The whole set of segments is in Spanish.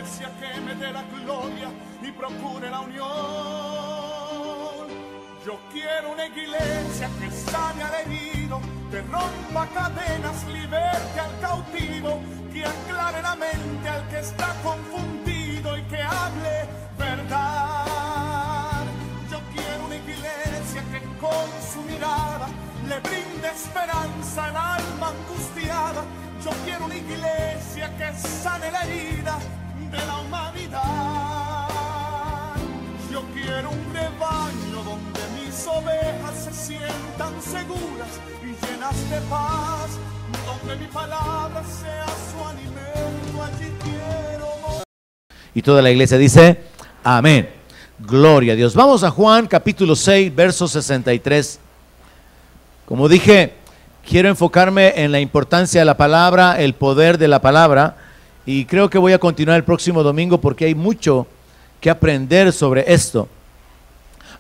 iglesia que me dé la gloria y procure la unión. Yo quiero una iglesia que sane al herido, que rompa cadenas, liberte al cautivo, que aclare la mente al que está confundido y que hable verdad. Yo quiero una iglesia que con su mirada le brinde esperanza al alma angustiada. Yo quiero una iglesia que sane la herida de la humanidad. Yo quiero un rebaño donde mis ovejas se sientan seguras y llenas de paz, donde mi palabra sea su alimento. Allí quiero morir. Y toda la iglesia dice, amén. Gloria a Dios. Vamos a Juan capítulo 6, verso 63. Como dije, quiero enfocarme en la importancia de la palabra, el poder de la palabra, y creo que voy a continuar el próximo domingo porque hay mucho que aprender sobre esto,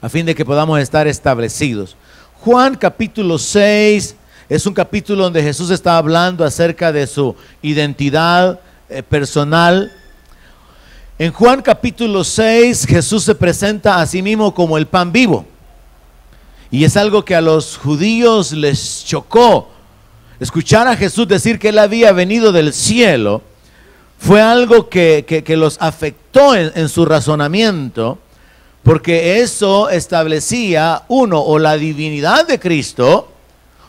a fin de que podamos estar establecidos. Juan capítulo 6 es un capítulo donde Jesús está hablando acerca de su identidad personal. En Juan capítulo 6, Jesús se presenta a sí mismo como el pan vivo. Y es algo que a los judíos les chocó. Escuchar a Jesús decir que Él había venido del cielo fue algo que los afectó en su razonamiento, porque eso establecía, uno, o la divinidad de Cristo,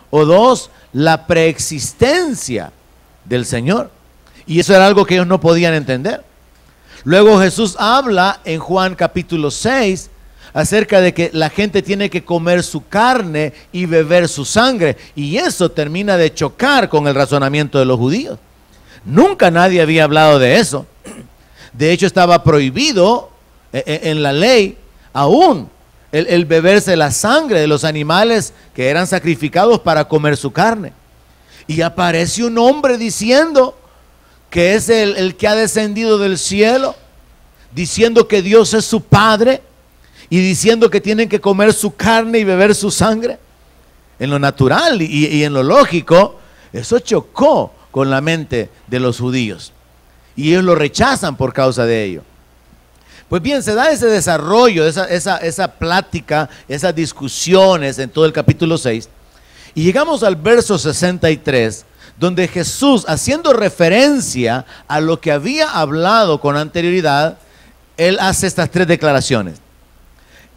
o dos, la preexistencia del Señor. Y eso era algo que ellos no podían entender. Luego Jesús habla en Juan capítulo 6 acerca de que la gente tiene que comer su carne y beber su sangre, y eso termina de chocar con el razonamiento de los judíos. Nunca nadie había hablado de eso. De hecho, estaba prohibido en la ley aún el beberse la sangre de los animales que eran sacrificados para comer su carne. Y aparece un hombre diciendo que es el que ha descendido del cielo, diciendo que Dios es su Padre y diciendo que tienen que comer su carne y beber su sangre. En lo natural y en lo lógico, eso chocó con la mente de los judíos y ellos lo rechazan por causa de ello. Pues bien, se da ese desarrollo, esa plática, esas discusiones en todo el capítulo 6, y llegamos al verso 63, donde Jesús, haciendo referencia a lo que había hablado con anterioridad, Él hace estas tres declaraciones.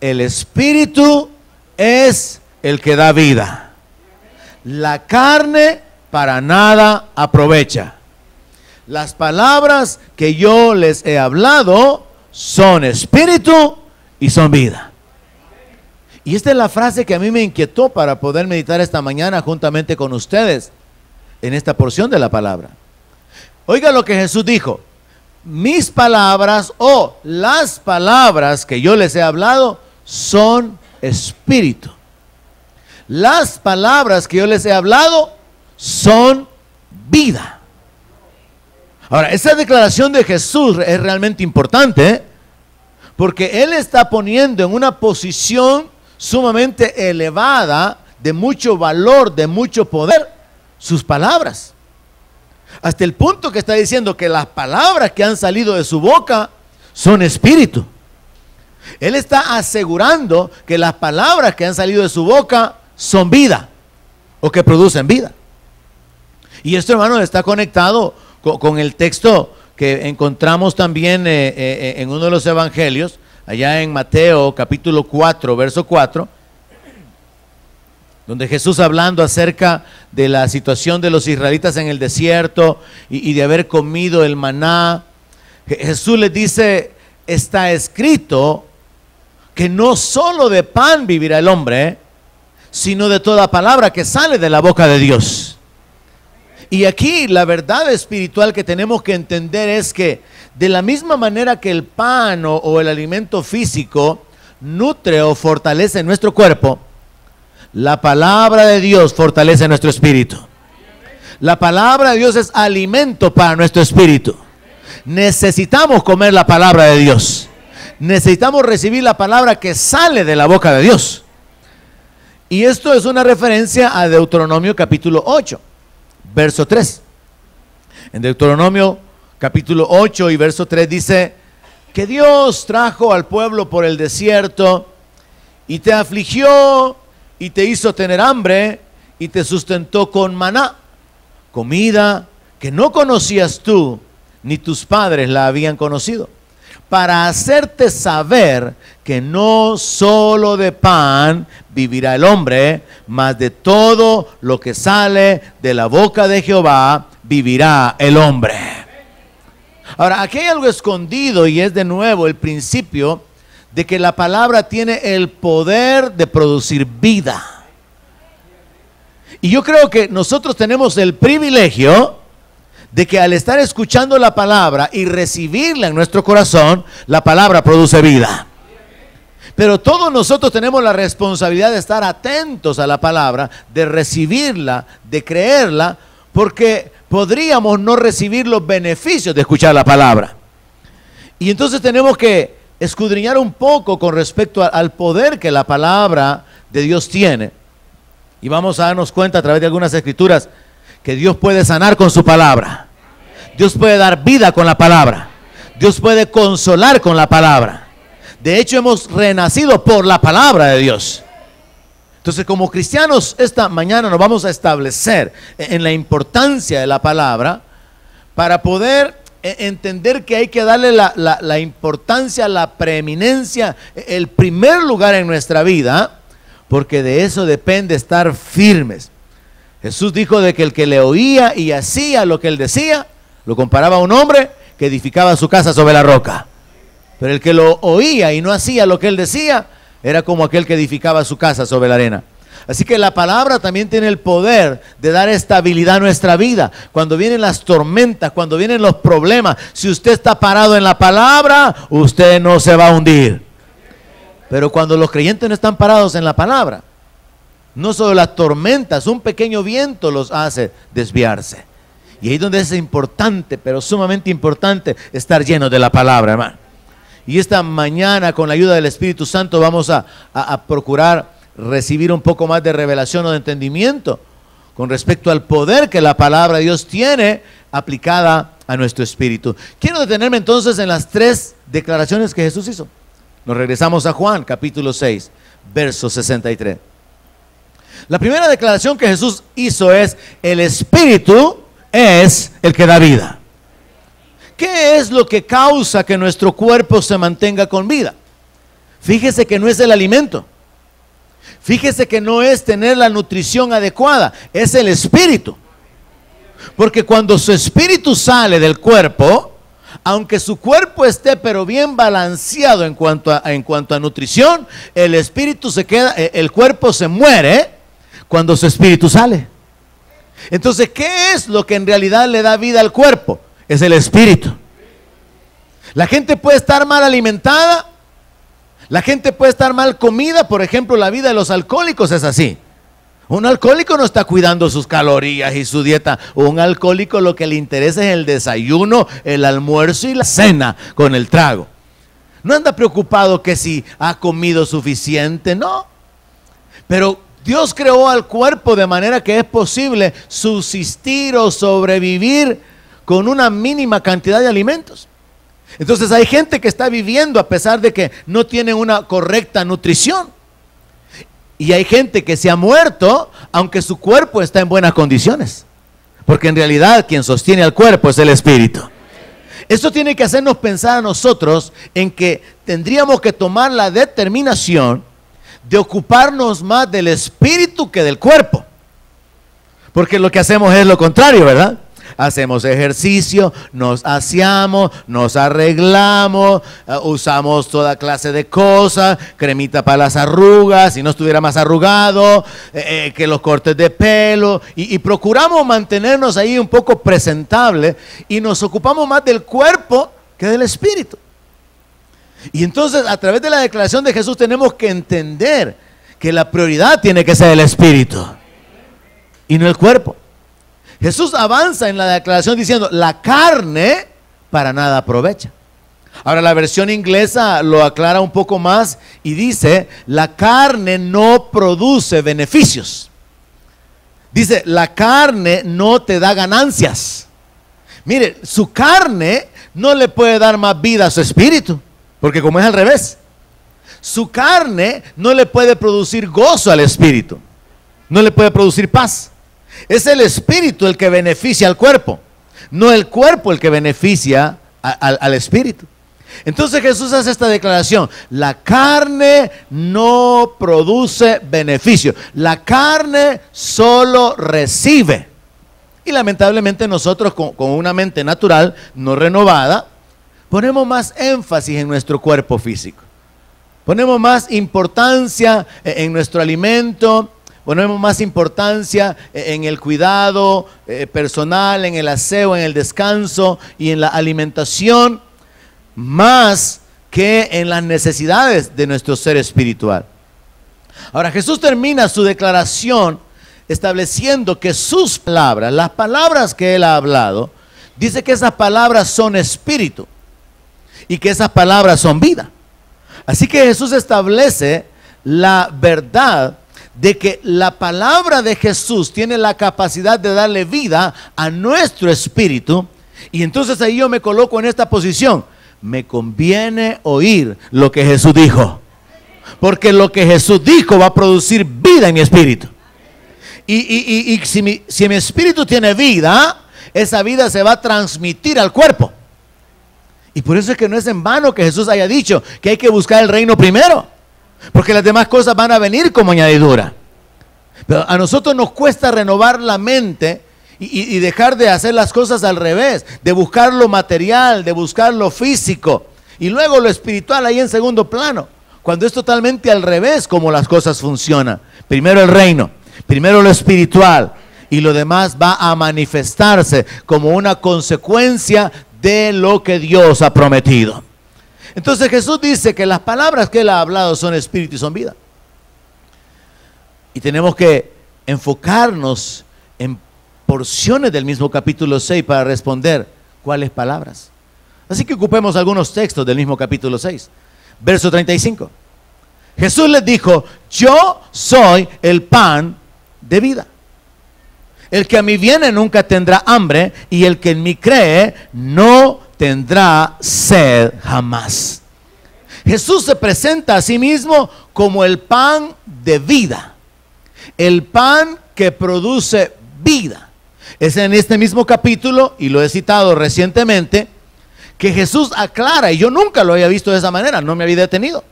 El Espíritu es el que da vida. La carne para nada aprovecha. Las palabras que yo les he hablado son espíritu y son vida. Y esta es la frase que a mí me inquietó para poder meditar esta mañana juntamente con ustedes en esta porción de la palabra. Oiga lo que Jesús dijo: mis palabras o las palabras que yo les he hablado son espíritu. Las palabras que yo les he hablado son vida. Ahora, esa declaración de Jesús es realmente importante, porque Él está poniendo en una posición sumamente elevada, de mucho valor, de mucho poder, sus palabras. Hasta el punto que está diciendo que las palabras que han salido de su boca son espíritu. Él está asegurando que las palabras que han salido de su boca son vida, o que producen vida. Y esto, hermano, está conectado con el texto que encontramos también en uno de los evangelios, allá en Mateo capítulo 4, verso 4, donde Jesús, hablando acerca de la situación de los israelitas en el desierto y de haber comido el maná, Jesús les dice: está escrito que no solo de pan vivirá el hombre, sino de toda palabra que sale de la boca de Dios. Y aquí la verdad espiritual que tenemos que entender es que de la misma manera que el pan o el alimento físico nutre o fortalece nuestro cuerpo, la palabra de Dios fortalece nuestro espíritu. La palabra de Dios es alimento para nuestro espíritu. Necesitamos comer la palabra de Dios. Necesitamos recibir la palabra que sale de la boca de Dios. Y esto es una referencia a Deuteronomio capítulo 8, verso 3. En Deuteronomio capítulo 8 y verso 3 dice que Dios trajo al pueblo por el desierto y te afligió y te hizo tener hambre y te sustentó con maná, comida que no conocías tú ni tus padres la habían conocido, para hacerte saber que no solo de pan vivirá el hombre, mas de todo lo que sale de la boca de Jehová vivirá el hombre. Ahora, aquí hay algo escondido y es de nuevo el principio de que la palabra tiene el poder de producir vida. Y yo creo que nosotros tenemos el privilegio de que al estar escuchando la palabra y recibirla en nuestro corazón, la palabra produce vida. Pero todos nosotros tenemos la responsabilidad de estar atentos a la palabra, de recibirla, de creerla, porque podríamos no recibir los beneficios de escuchar la palabra. Y entonces tenemos que escudriñar un poco con respecto al poder que la palabra de Dios tiene. Y vamos a darnos cuenta a través de algunas escrituras que Dios puede sanar con su palabra. Dios puede dar vida con la palabra. Dios puede consolar con la palabra. De hecho, hemos renacido por la palabra de Dios. Entonces, como cristianos, esta mañana nos vamos a establecer en la importancia de la palabra para poder entender que hay que darle la importancia, la preeminencia, el primer lugar en nuestra vida, porque de eso depende estar firmes. Jesús dijo de que el que le oía y hacía lo que él decía, lo comparaba a un hombre que edificaba su casa sobre la roca. Pero el que lo oía y no hacía lo que él decía, era como aquel que edificaba su casa sobre la arena. Así que la palabra también tiene el poder de dar estabilidad a nuestra vida. Cuando vienen las tormentas, cuando vienen los problemas, si usted está parado en la palabra, usted no se va a hundir. Pero cuando los creyentes no están parados en la palabra, no solo las tormentas, un pequeño viento los hace desviarse. Y ahí es donde es importante, pero sumamente importante, estar llenos de la palabra, hermano. Y esta mañana, con la ayuda del Espíritu Santo, vamos a procurar recibir un poco más de revelación o de entendimiento con respecto al poder que la palabra de Dios tiene aplicada a nuestro espíritu. Quiero detenerme entonces en las 3 declaraciones que Jesús hizo. Nos regresamos a Juan, capítulo 6, verso 63. La primera declaración que Jesús hizo es: el Espíritu es el que da vida. ¿Qué es lo que causa que nuestro cuerpo se mantenga con vida? Fíjese que no es el alimento. Fíjese que no es tener la nutrición adecuada, es el espíritu. Porque cuando su espíritu sale del cuerpo, aunque su cuerpo esté pero bien balanceado en cuanto a nutrición, el espíritu se queda, el cuerpo se muere cuando su espíritu sale. Entonces, ¿qué es lo que en realidad le da vida al cuerpo? Es el espíritu. La gente puede estar mal alimentada, la gente puede estar mal comida. Por ejemplo, la vida de los alcohólicos es así. Un alcohólico no está cuidando sus calorías y su dieta. Un alcohólico lo que le interesa es el desayuno, el almuerzo y la cena con el trago. No anda preocupado que si ha comido suficiente, no. Pero Dios creó al cuerpo de manera que es posible subsistir o sobrevivir con una mínima cantidad de alimentos. Entonces hay gente que está viviendo a pesar de que no tienen una correcta nutrición. Y hay gente que se ha muerto aunque su cuerpo está en buenas condiciones. Porque en realidad quien sostiene al cuerpo es el espíritu. Esto tiene que hacernos pensar a nosotros en que tendríamos que tomar la determinación de ocuparnos más del espíritu que del cuerpo. Porque lo que hacemos es lo contrario, ¿verdad? Hacemos ejercicio, nos aseamos, nos arreglamos, usamos toda clase de cosas, cremita para las arrugas, si no estuviera más arrugado, que los cortes de pelo, y procuramos mantenernos ahí un poco presentables, y nos ocupamos más del cuerpo que del espíritu. Y entonces, a través de la declaración de Jesús, tenemos que entender que la prioridad tiene que ser el espíritu y no el cuerpo. Jesús avanza en la declaración diciendo: la carne para nada aprovecha. Ahora la versión inglesa lo aclara un poco más y dice: la carne no produce beneficios. Dice: la carne no te da ganancias. Mire, su carne no le puede dar más vida a su espíritu, porque como es al revés, su carne no le puede producir gozo al espíritu, no le puede producir paz. Es el espíritu el que beneficia al cuerpo, no el cuerpo el que beneficia al espíritu. Entonces Jesús hace esta declaración: la carne no produce beneficio, la carne solo recibe. Y lamentablemente nosotros con una mente natural no renovada, ponemos más énfasis en nuestro cuerpo físico, ponemos más importancia en nuestro alimento, ponemos más importancia en el cuidado personal, en el aseo, en el descanso y en la alimentación, más que en las necesidades de nuestro ser espiritual. Ahora Jesús termina su declaración estableciendo que sus palabras, las palabras que Él ha hablado, dice que esas palabras son espíritu y que esas palabras son vida. Así que Jesús establece la verdad de que la palabra de Jesús tiene la capacidad de darle vida a nuestro espíritu. Y entonces ahí yo me coloco en esta posición: me conviene oír lo que Jesús dijo, porque lo que Jesús dijo va a producir vida en mi espíritu. Y si mi espíritu tiene vida, esa vida se va a transmitir al cuerpo. Y por eso es que no es en vano que Jesús haya dicho que hay que buscar el reino primero, porque las demás cosas van a venir como añadidura. Pero a nosotros nos cuesta renovar la mente y dejar de hacer las cosas al revés, de buscar lo material, de buscar lo físico, y luego lo espiritual ahí en segundo plano, cuando es totalmente al revés como las cosas funcionan. Primero el reino, primero lo espiritual, y lo demás va a manifestarse como una consecuencia de lo que Dios ha prometido. Entonces Jesús dice que las palabras que Él ha hablado son espíritu y son vida. Y tenemos que enfocarnos en porciones del mismo capítulo 6 para responder cuáles palabras. Así que ocupemos algunos textos del mismo capítulo 6. Verso 35. Jesús les dijo: yo soy el pan de vida. El que a mí viene nunca tendrá hambre, y el que en mí cree no tendrá sed jamás. Jesús se presenta a sí mismo como el pan de vida, el pan que produce vida. Es en este mismo capítulo, y lo he citado recientemente, que Jesús aclara, y yo nunca lo había visto de esa manera, no me había detenido.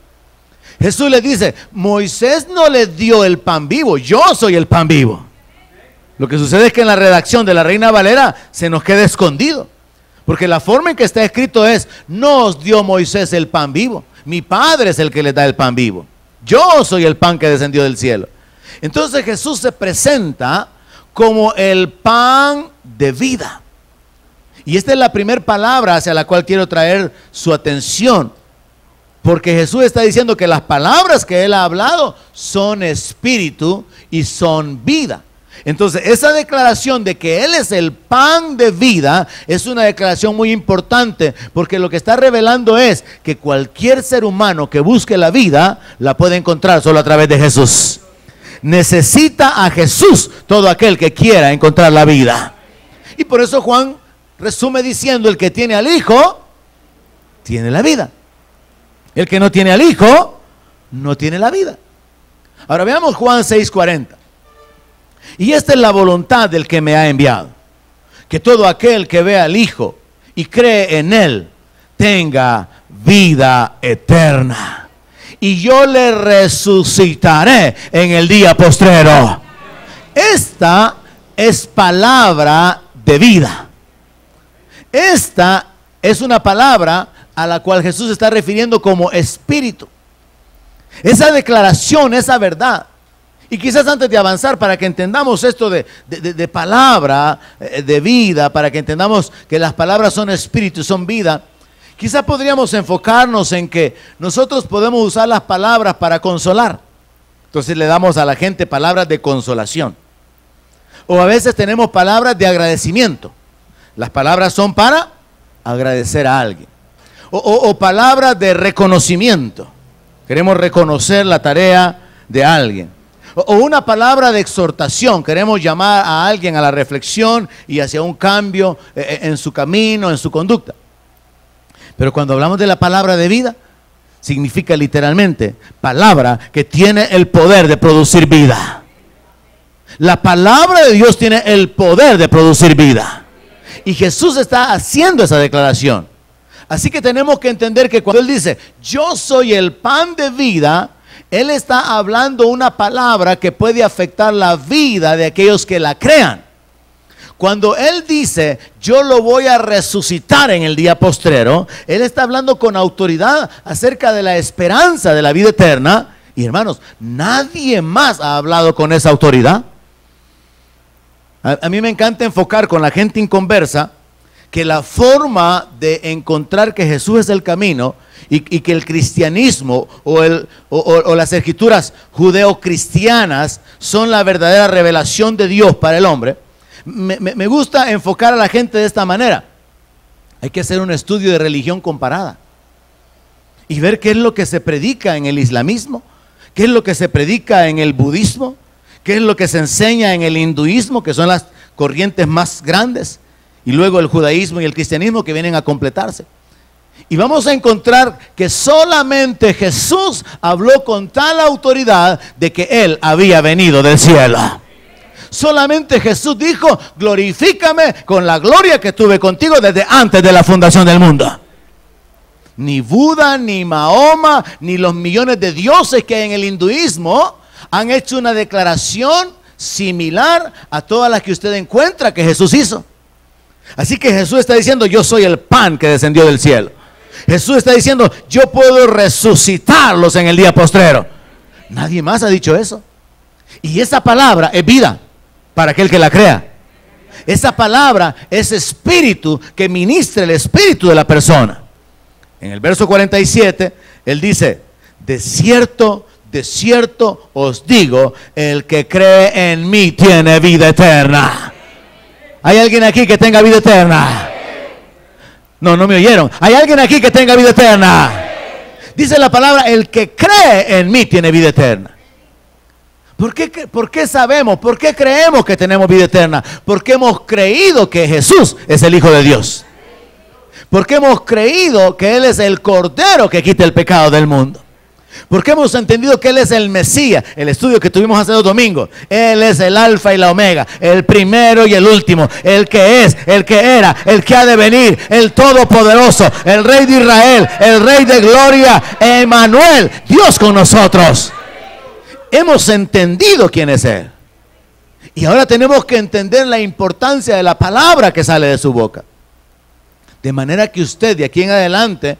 Jesús le dice: Moisés no le dio el pan vivo, yo soy el pan vivo. Lo que sucede es que en la redacción de la Reina Valera se nos queda escondido, porque la forma en que está escrito es: no os dio Moisés el pan vivo, mi Padre es el que les da el pan vivo, yo soy el pan que descendió del cielo. Entonces Jesús se presenta como el pan de vida, y esta es la primera palabra hacia la cual quiero traer su atención, porque Jesús está diciendo que las palabras que Él ha hablado son espíritu y son vida. Entonces esa declaración de que Él es el pan de vida es una declaración muy importante, porque lo que está revelando es que cualquier ser humano que busque la vida la puede encontrar solo a través de Jesús. Necesita a Jesús todo aquel que quiera encontrar la vida. Y por eso Juan resume diciendo: el que tiene al Hijo tiene la vida, el que no tiene al Hijo no tiene la vida. Ahora veamos Juan 6:40. Y esta es la voluntad del que me ha enviado, que todo aquel que vea al Hijo y cree en Él tenga vida eterna, y yo le resucitaré en el día postrero. Esta es palabra de vida. Esta es una palabra a la cual Jesús se está refiriendo como espíritu. Esa declaración, esa verdad. Y quizás antes de avanzar, para que entendamos esto de palabra, de vida, para que entendamos que las palabras son espíritu y son vida, quizás podríamos enfocarnos en que nosotros podemos usar las palabras para consolar. Entonces le damos a la gente palabras de consolación. O a veces tenemos palabras de agradecimiento. Las palabras son para agradecer a alguien. O palabras de reconocimiento. Queremos reconocer la tarea de alguien. O una palabra de exhortación. Queremos llamar a alguien a la reflexión y hacia un cambio en su camino, en su conducta. Pero cuando hablamos de la palabra de vida, significa literalmente palabra que tiene el poder de producir vida. La palabra de Dios tiene el poder de producir vida. Y Jesús está haciendo esa declaración. Así que tenemos que entender que cuando Él dice, yo soy el pan de vida, Él está hablando una palabra que puede afectar la vida de aquellos que la crean. Cuando Él dice, yo lo voy a resucitar en el día postrero, Él está hablando con autoridad acerca de la esperanza de la vida eterna. Y hermanos, nadie más ha hablado con esa autoridad. A mí me encanta enfocar con la gente inconversa que la forma de encontrar que Jesús es el camino y que el cristianismo o las escrituras judeo-cristianas son la verdadera revelación de Dios para el hombre. Me gusta enfocar a la gente de esta manera. Hay que hacer un estudio de religión comparada y ver qué es lo que se predica en el islamismo, qué es lo que se predica en el budismo, qué es lo que se enseña en el hinduismo, que son las corrientes más grandes, y luego el judaísmo y el cristianismo que vienen a completarse. Y vamos a encontrar que solamente Jesús habló con tal autoridad de que Él había venido del cielo. Solamente Jesús dijo, glorifícame con la gloria que tuve contigo desde antes de la fundación del mundo. Ni Buda, ni Mahoma, ni los millones de dioses que hay en el hinduismo han hecho una declaración similar a todas las que usted encuentra que Jesús hizo. Así que Jesús está diciendo, yo soy el pan que descendió del cielo. Jesús está diciendo, yo puedo resucitarlos en el día postrero. Nadie más ha dicho eso. Y esa palabra es vida para aquel que la crea. Esa palabra es espíritu que ministra el espíritu de la persona. En el verso 47, Él dice, de cierto os digo, el que cree en mí tiene vida eterna. ¿Hay alguien aquí que tenga vida eterna? No me oyeron. ¿Hay alguien aquí que tenga vida eterna? Dice la palabra, el que cree en mí tiene vida eterna. ¿Por qué sabemos? ¿Por qué creemos que tenemos vida eterna? Porque hemos creído que Jesús es el Hijo de Dios. Porque hemos creído que Él es el Cordero que quita el pecado del mundo. Porque hemos entendido que Él es el Mesías. El estudio que tuvimos hace 2 domingos. Él es el alfa y la omega, el primero y el último, el que es, el que era, el que ha de venir, el todopoderoso, el Rey de Israel, el Rey de gloria, Emmanuel, Dios con nosotros. Hemos entendido quién es Él. Y ahora tenemos que entender la importancia de la palabra que sale de su boca. De manera que usted de aquí en adelante,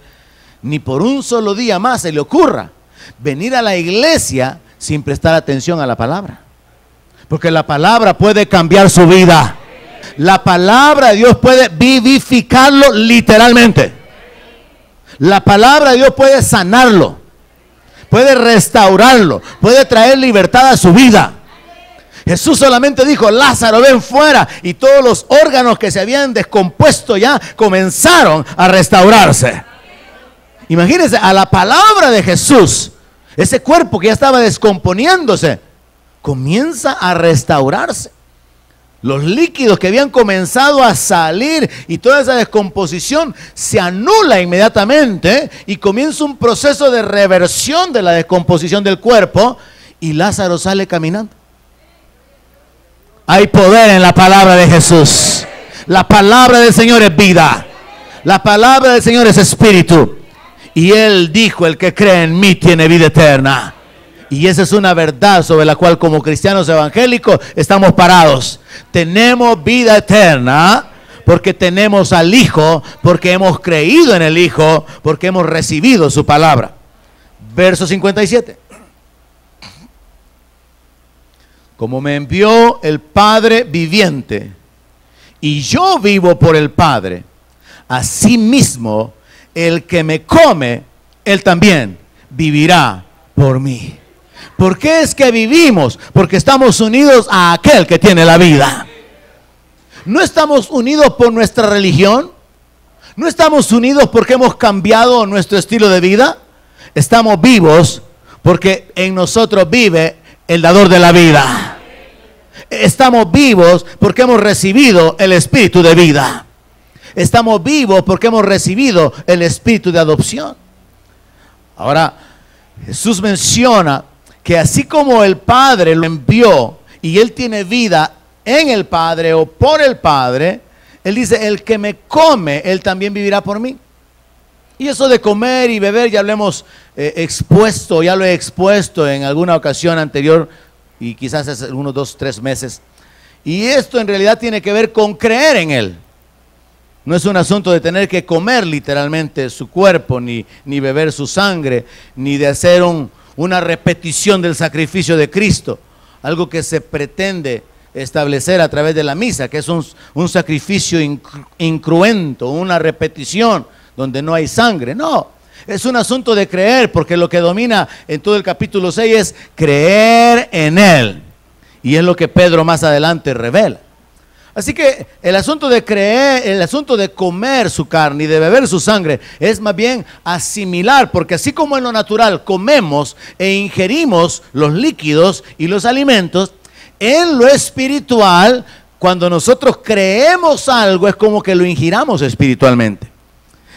ni por un solo día más se le ocurra venir a la iglesia sin prestar atención a la palabra. Porque la palabra puede cambiar su vida. La palabra de Dios puede vivificarlo literalmente. La palabra de Dios puede sanarlo, puede restaurarlo, puede traer libertad a su vida. Jesús solamente dijo, Lázaro, ven fuera, y todos los órganos que se habían descompuesto ya comenzaron a restaurarse. Imagínense, a la palabra de Jesús, ese cuerpo que ya estaba descomponiéndose comienza a restaurarse. Los líquidos que habían comenzado a salir y toda esa descomposición se anula inmediatamente y comienza un proceso de reversión de la descomposición del cuerpo y Lázaro sale caminando. Hay poder en la palabra de Jesús. La palabra del Señor es vida. La palabra del Señor es espíritu. Y Él dijo, el que cree en mí tiene vida eterna. Y esa es una verdad sobre la cual como cristianos evangélicos estamos parados. Tenemos vida eterna porque tenemos al Hijo, porque hemos creído en el Hijo, porque hemos recibido su palabra. Verso 57. Como me envió el Padre viviente, y yo vivo por el Padre, asimismo el que me come, él también vivirá por mí. ¿Por qué es que vivimos? Porque estamos unidos a aquel que tiene la vida. No estamos unidos por nuestra religión. No estamos unidos porque hemos cambiado nuestro estilo de vida. Estamos vivos porque en nosotros vive el dador de la vida. Estamos vivos porque hemos recibido el espíritu de vida. Estamos vivos porque hemos recibido el espíritu de adopción. Ahora, Jesús menciona que así como el Padre lo envió y Él tiene vida en el Padre o por el Padre, Él dice, el que me come, Él también vivirá por mí. Y eso de comer y beber ya lo hemos expuesto, ya lo he expuesto en alguna ocasión anterior y quizás hace unos 2, 3 meses. Y esto en realidad tiene que ver con creer en Él. No es un asunto de tener que comer literalmente su cuerpo, ni beber su sangre, ni de hacer una repetición del sacrificio de Cristo. Algo que se pretende establecer a través de la misa, que es un sacrificio incruento, una repetición donde no hay sangre. No, es un asunto de creer, porque lo que domina en todo el capítulo 6 es creer en Él. Y es lo que Pedro más adelante revela. Así que el asunto de creer, el asunto de comer su carne y de beber su sangre es más bien asimilar, porque así como en lo natural comemos e ingerimos los líquidos y los alimentos, en lo espiritual, cuando nosotros creemos algo, es como que lo ingiramos espiritualmente.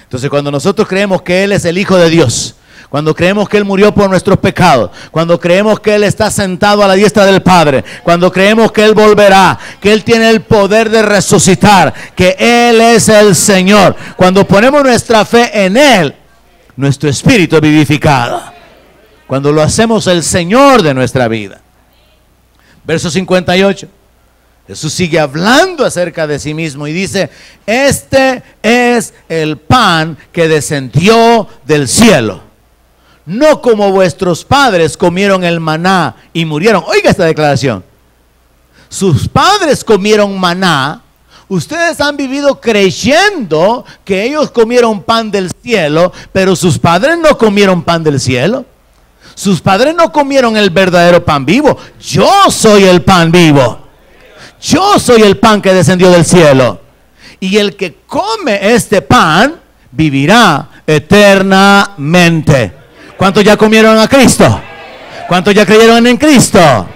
Entonces, cuando nosotros creemos que Él es el Hijo de Dios, cuando creemos que Él murió por nuestros pecados, cuando creemos que Él está sentado a la diestra del Padre, cuando creemos que Él volverá, que Él tiene el poder de resucitar, que Él es el Señor, cuando ponemos nuestra fe en Él, nuestro espíritu es vivificado. Cuando lo hacemos el Señor de nuestra vida. Verso 58. Jesús sigue hablando acerca de sí mismo y dice, este es el pan que descendió del cielo. No como vuestros padres comieron el maná y murieron. Oiga esta declaración. Sus padres comieron maná. Ustedes han vivido creyendo que ellos comieron pan del cielo, pero sus padres no comieron pan del cielo. Sus padres no comieron el verdadero pan vivo. Yo soy el pan vivo. Yo soy el pan que descendió del cielo. Y el que come este pan vivirá eternamente. ¿Cuántos ya comieron a Cristo? ¿Cuántos ya creyeron en Cristo?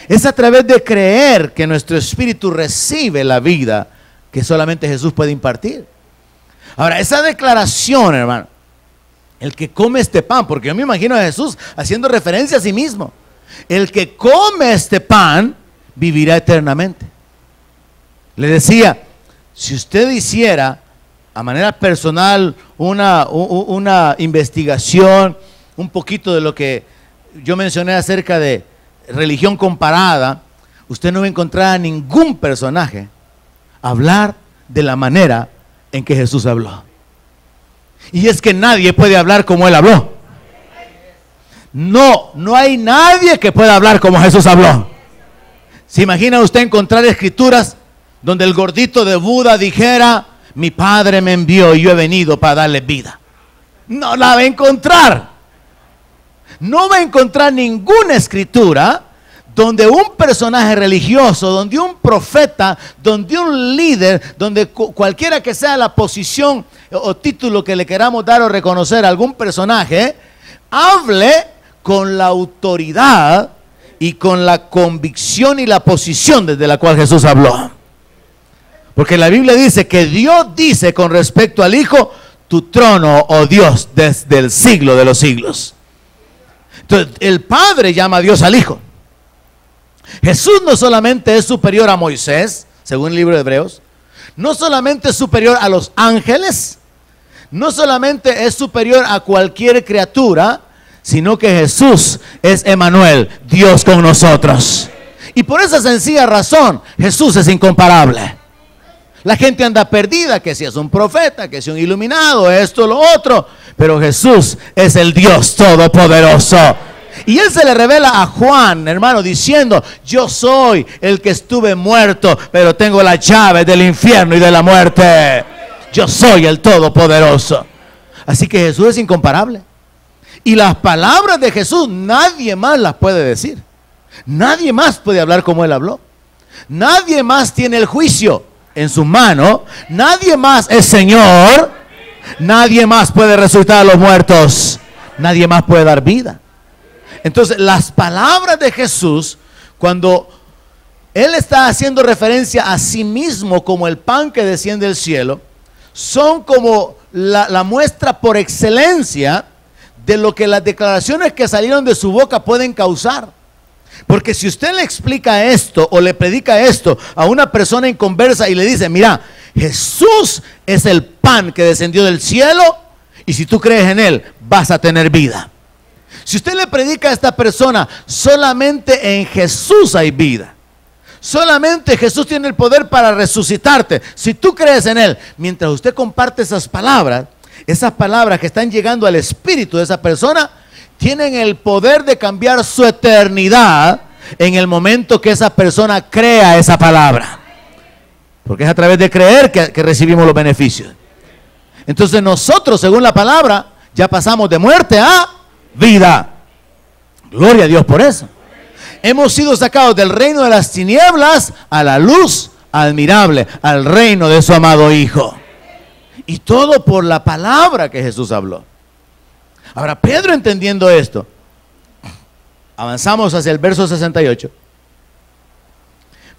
Es a través de creer que nuestro espíritu recibe la vida que solamente Jesús puede impartir. Ahora, esa declaración, hermano, el que come este pan, porque yo me imagino a Jesús haciendo referencia a sí mismo. El que come este pan vivirá eternamente. Le decía, si usted hiciera a manera personal una investigación, un poquito de lo que yo mencioné acerca de religión comparada, usted no va a encontrar a ningún personaje hablar de la manera en que Jesús habló. Y es que nadie puede hablar como Él habló. No hay nadie que pueda hablar como Jesús habló. ¿Se imagina usted encontrar escrituras donde el gordito de Buda dijera, mi Padre me envió y yo he venido para darle vida? No la va a encontrar. No va a encontrar ninguna escritura donde un personaje religioso, donde un profeta, donde un líder, donde cualquiera que sea la posición o título que le queramos dar o reconocer a algún personaje, hable con la autoridad y con la convicción y la posición desde la cual Jesús habló. Porque la Biblia dice que Dios dice con respecto al Hijo, tu trono, oh Dios, desde el siglo de los siglos. Entonces, el Padre llama a Dios al Hijo. Jesús no solamente es superior a Moisés, según el libro de Hebreos, no solamente es superior a los ángeles, no solamente es superior a cualquier criatura, sino que Jesús es Emmanuel, Dios con nosotros. Y por esa sencilla razón, Jesús es incomparable. La gente anda perdida, que si es un profeta, que si es un iluminado, esto, lo otro. Pero Jesús es el Dios todopoderoso. Y Él se le revela a Juan, hermano, diciendo, yo soy el que estuve muerto, pero tengo las llaves del infierno y de la muerte. Yo soy el todopoderoso. Así que Jesús es incomparable. Y las palabras de Jesús nadie más las puede decir. Nadie más puede hablar como Él habló. Nadie más tiene el juicio en su mano. Nadie más es Señor. Nadie más puede resucitar a los muertos. Nadie más puede dar vida. Entonces, las palabras de Jesús, cuando Él está haciendo referencia a sí mismo como el pan que desciende del cielo, son como la muestra por excelencia de lo que las declaraciones que salieron de su boca pueden causar. Porque si usted le explica esto o le predica esto a una persona inconversa y le dice, mira, Jesús es el pan que descendió del cielo y si tú crees en Él vas a tener vida. Si usted le predica a esta persona, solamente en Jesús hay vida. Solamente Jesús tiene el poder para resucitarte. Si tú crees en Él, mientras usted comparte esas palabras que están llegando al espíritu de esa persona, tienen el poder de cambiar su eternidad en el momento que esa persona crea esa palabra. Porque es a través de creer que recibimos los beneficios. Entonces nosotros, según la palabra, ya pasamos de muerte a vida. Gloria a Dios por eso. Hemos sido sacados del reino de las tinieblas a la luz admirable, al reino de su amado Hijo. Y todo por la palabra que Jesús habló. Ahora, Pedro, entendiendo esto, avanzamos hacia el verso 68.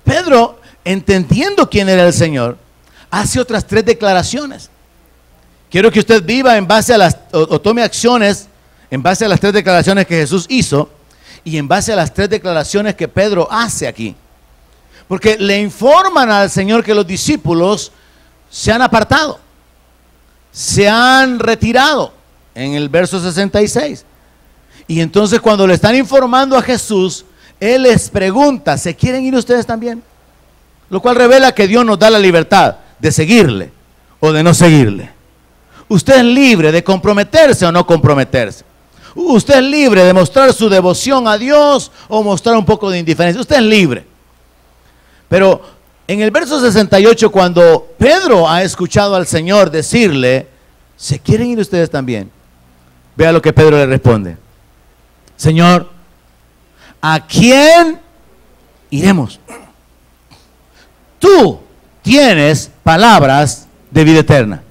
Pedro, entendiendo quién era el Señor, hace otras 3 declaraciones. Quiero que usted viva en base a las, o tome acciones en base a las 3 declaraciones que Jesús hizo y en base a las 3 declaraciones que Pedro hace aquí. Porque le informan al Señor que los discípulos se han apartado, se han retirado en el verso 66. Y entonces cuando le están informando a Jesús, Él les pregunta, ¿se quieren ir ustedes también? Lo cual revela que Dios nos da la libertad de seguirle o de no seguirle. Usted es libre de comprometerse o no comprometerse. Usted es libre de mostrar su devoción a Dios o mostrar un poco de indiferencia. Usted es libre. Pero en el verso 68, cuando Pedro ha escuchado al Señor decirle, ¿se quieren ir ustedes también? Vea lo que Pedro le responde. Señor, ¿a quién iremos? Tú tienes palabras de vida eterna.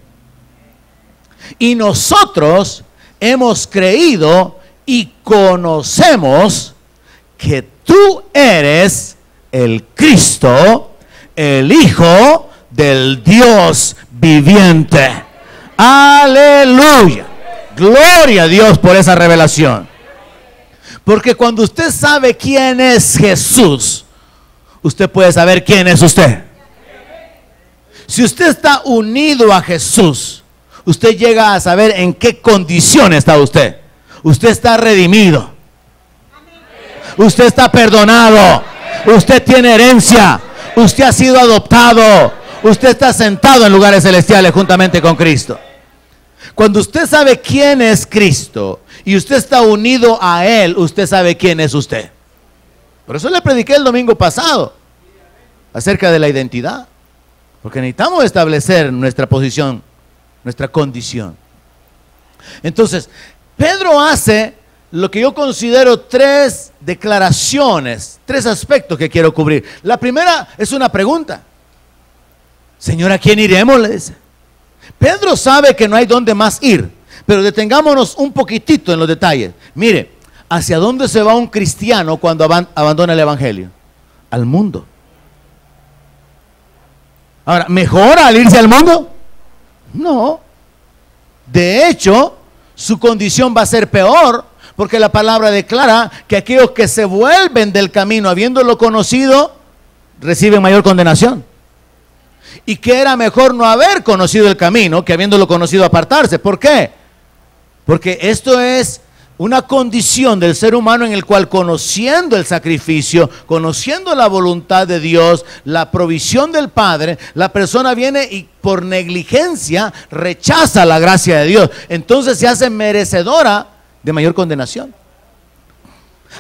Y nosotros hemos creído y conocemos que tú eres el Cristo, el Hijo del Dios viviente. Aleluya. Gloria a Dios por esa revelación. Porque cuando usted sabe quién es Jesús, usted puede saber quién es usted. Si usted está unido a Jesús, usted llega a saber en qué condición está usted. Usted está redimido. Usted está perdonado. Usted tiene herencia. Usted ha sido adoptado. Usted está sentado en lugares celestiales juntamente con Cristo. Cuando usted sabe quién es Cristo y usted está unido a Él, usted sabe quién es usted. Por eso le prediqué el domingo pasado acerca de la identidad. Porque necesitamos establecer nuestra posición, nuestra condición. Entonces, Pedro hace lo que yo considero 3 declaraciones, 3 aspectos que quiero cubrir. La primera es una pregunta. Señor, ¿a quién iremos? Le dice. Pedro sabe que no hay dónde más ir, pero detengámonos un poquitito en los detalles. Mire, ¿hacia dónde se va un cristiano cuando abandona el evangelio? Al mundo. Ahora, ¿mejora al irse al mundo? No. De hecho, su condición va a ser peor, porque la palabra declara que aquellos que se vuelven del camino habiéndolo conocido, reciben mayor condenación. Y que era mejor no haber conocido el camino que habiéndolo conocido apartarse. ¿Por qué? Porque esto es una condición del ser humano en el cual, conociendo el sacrificio, conociendo la voluntad de Dios, la provisión del Padre, la persona viene y por negligencia rechaza la gracia de Dios. Entonces se hace merecedora de mayor condenación.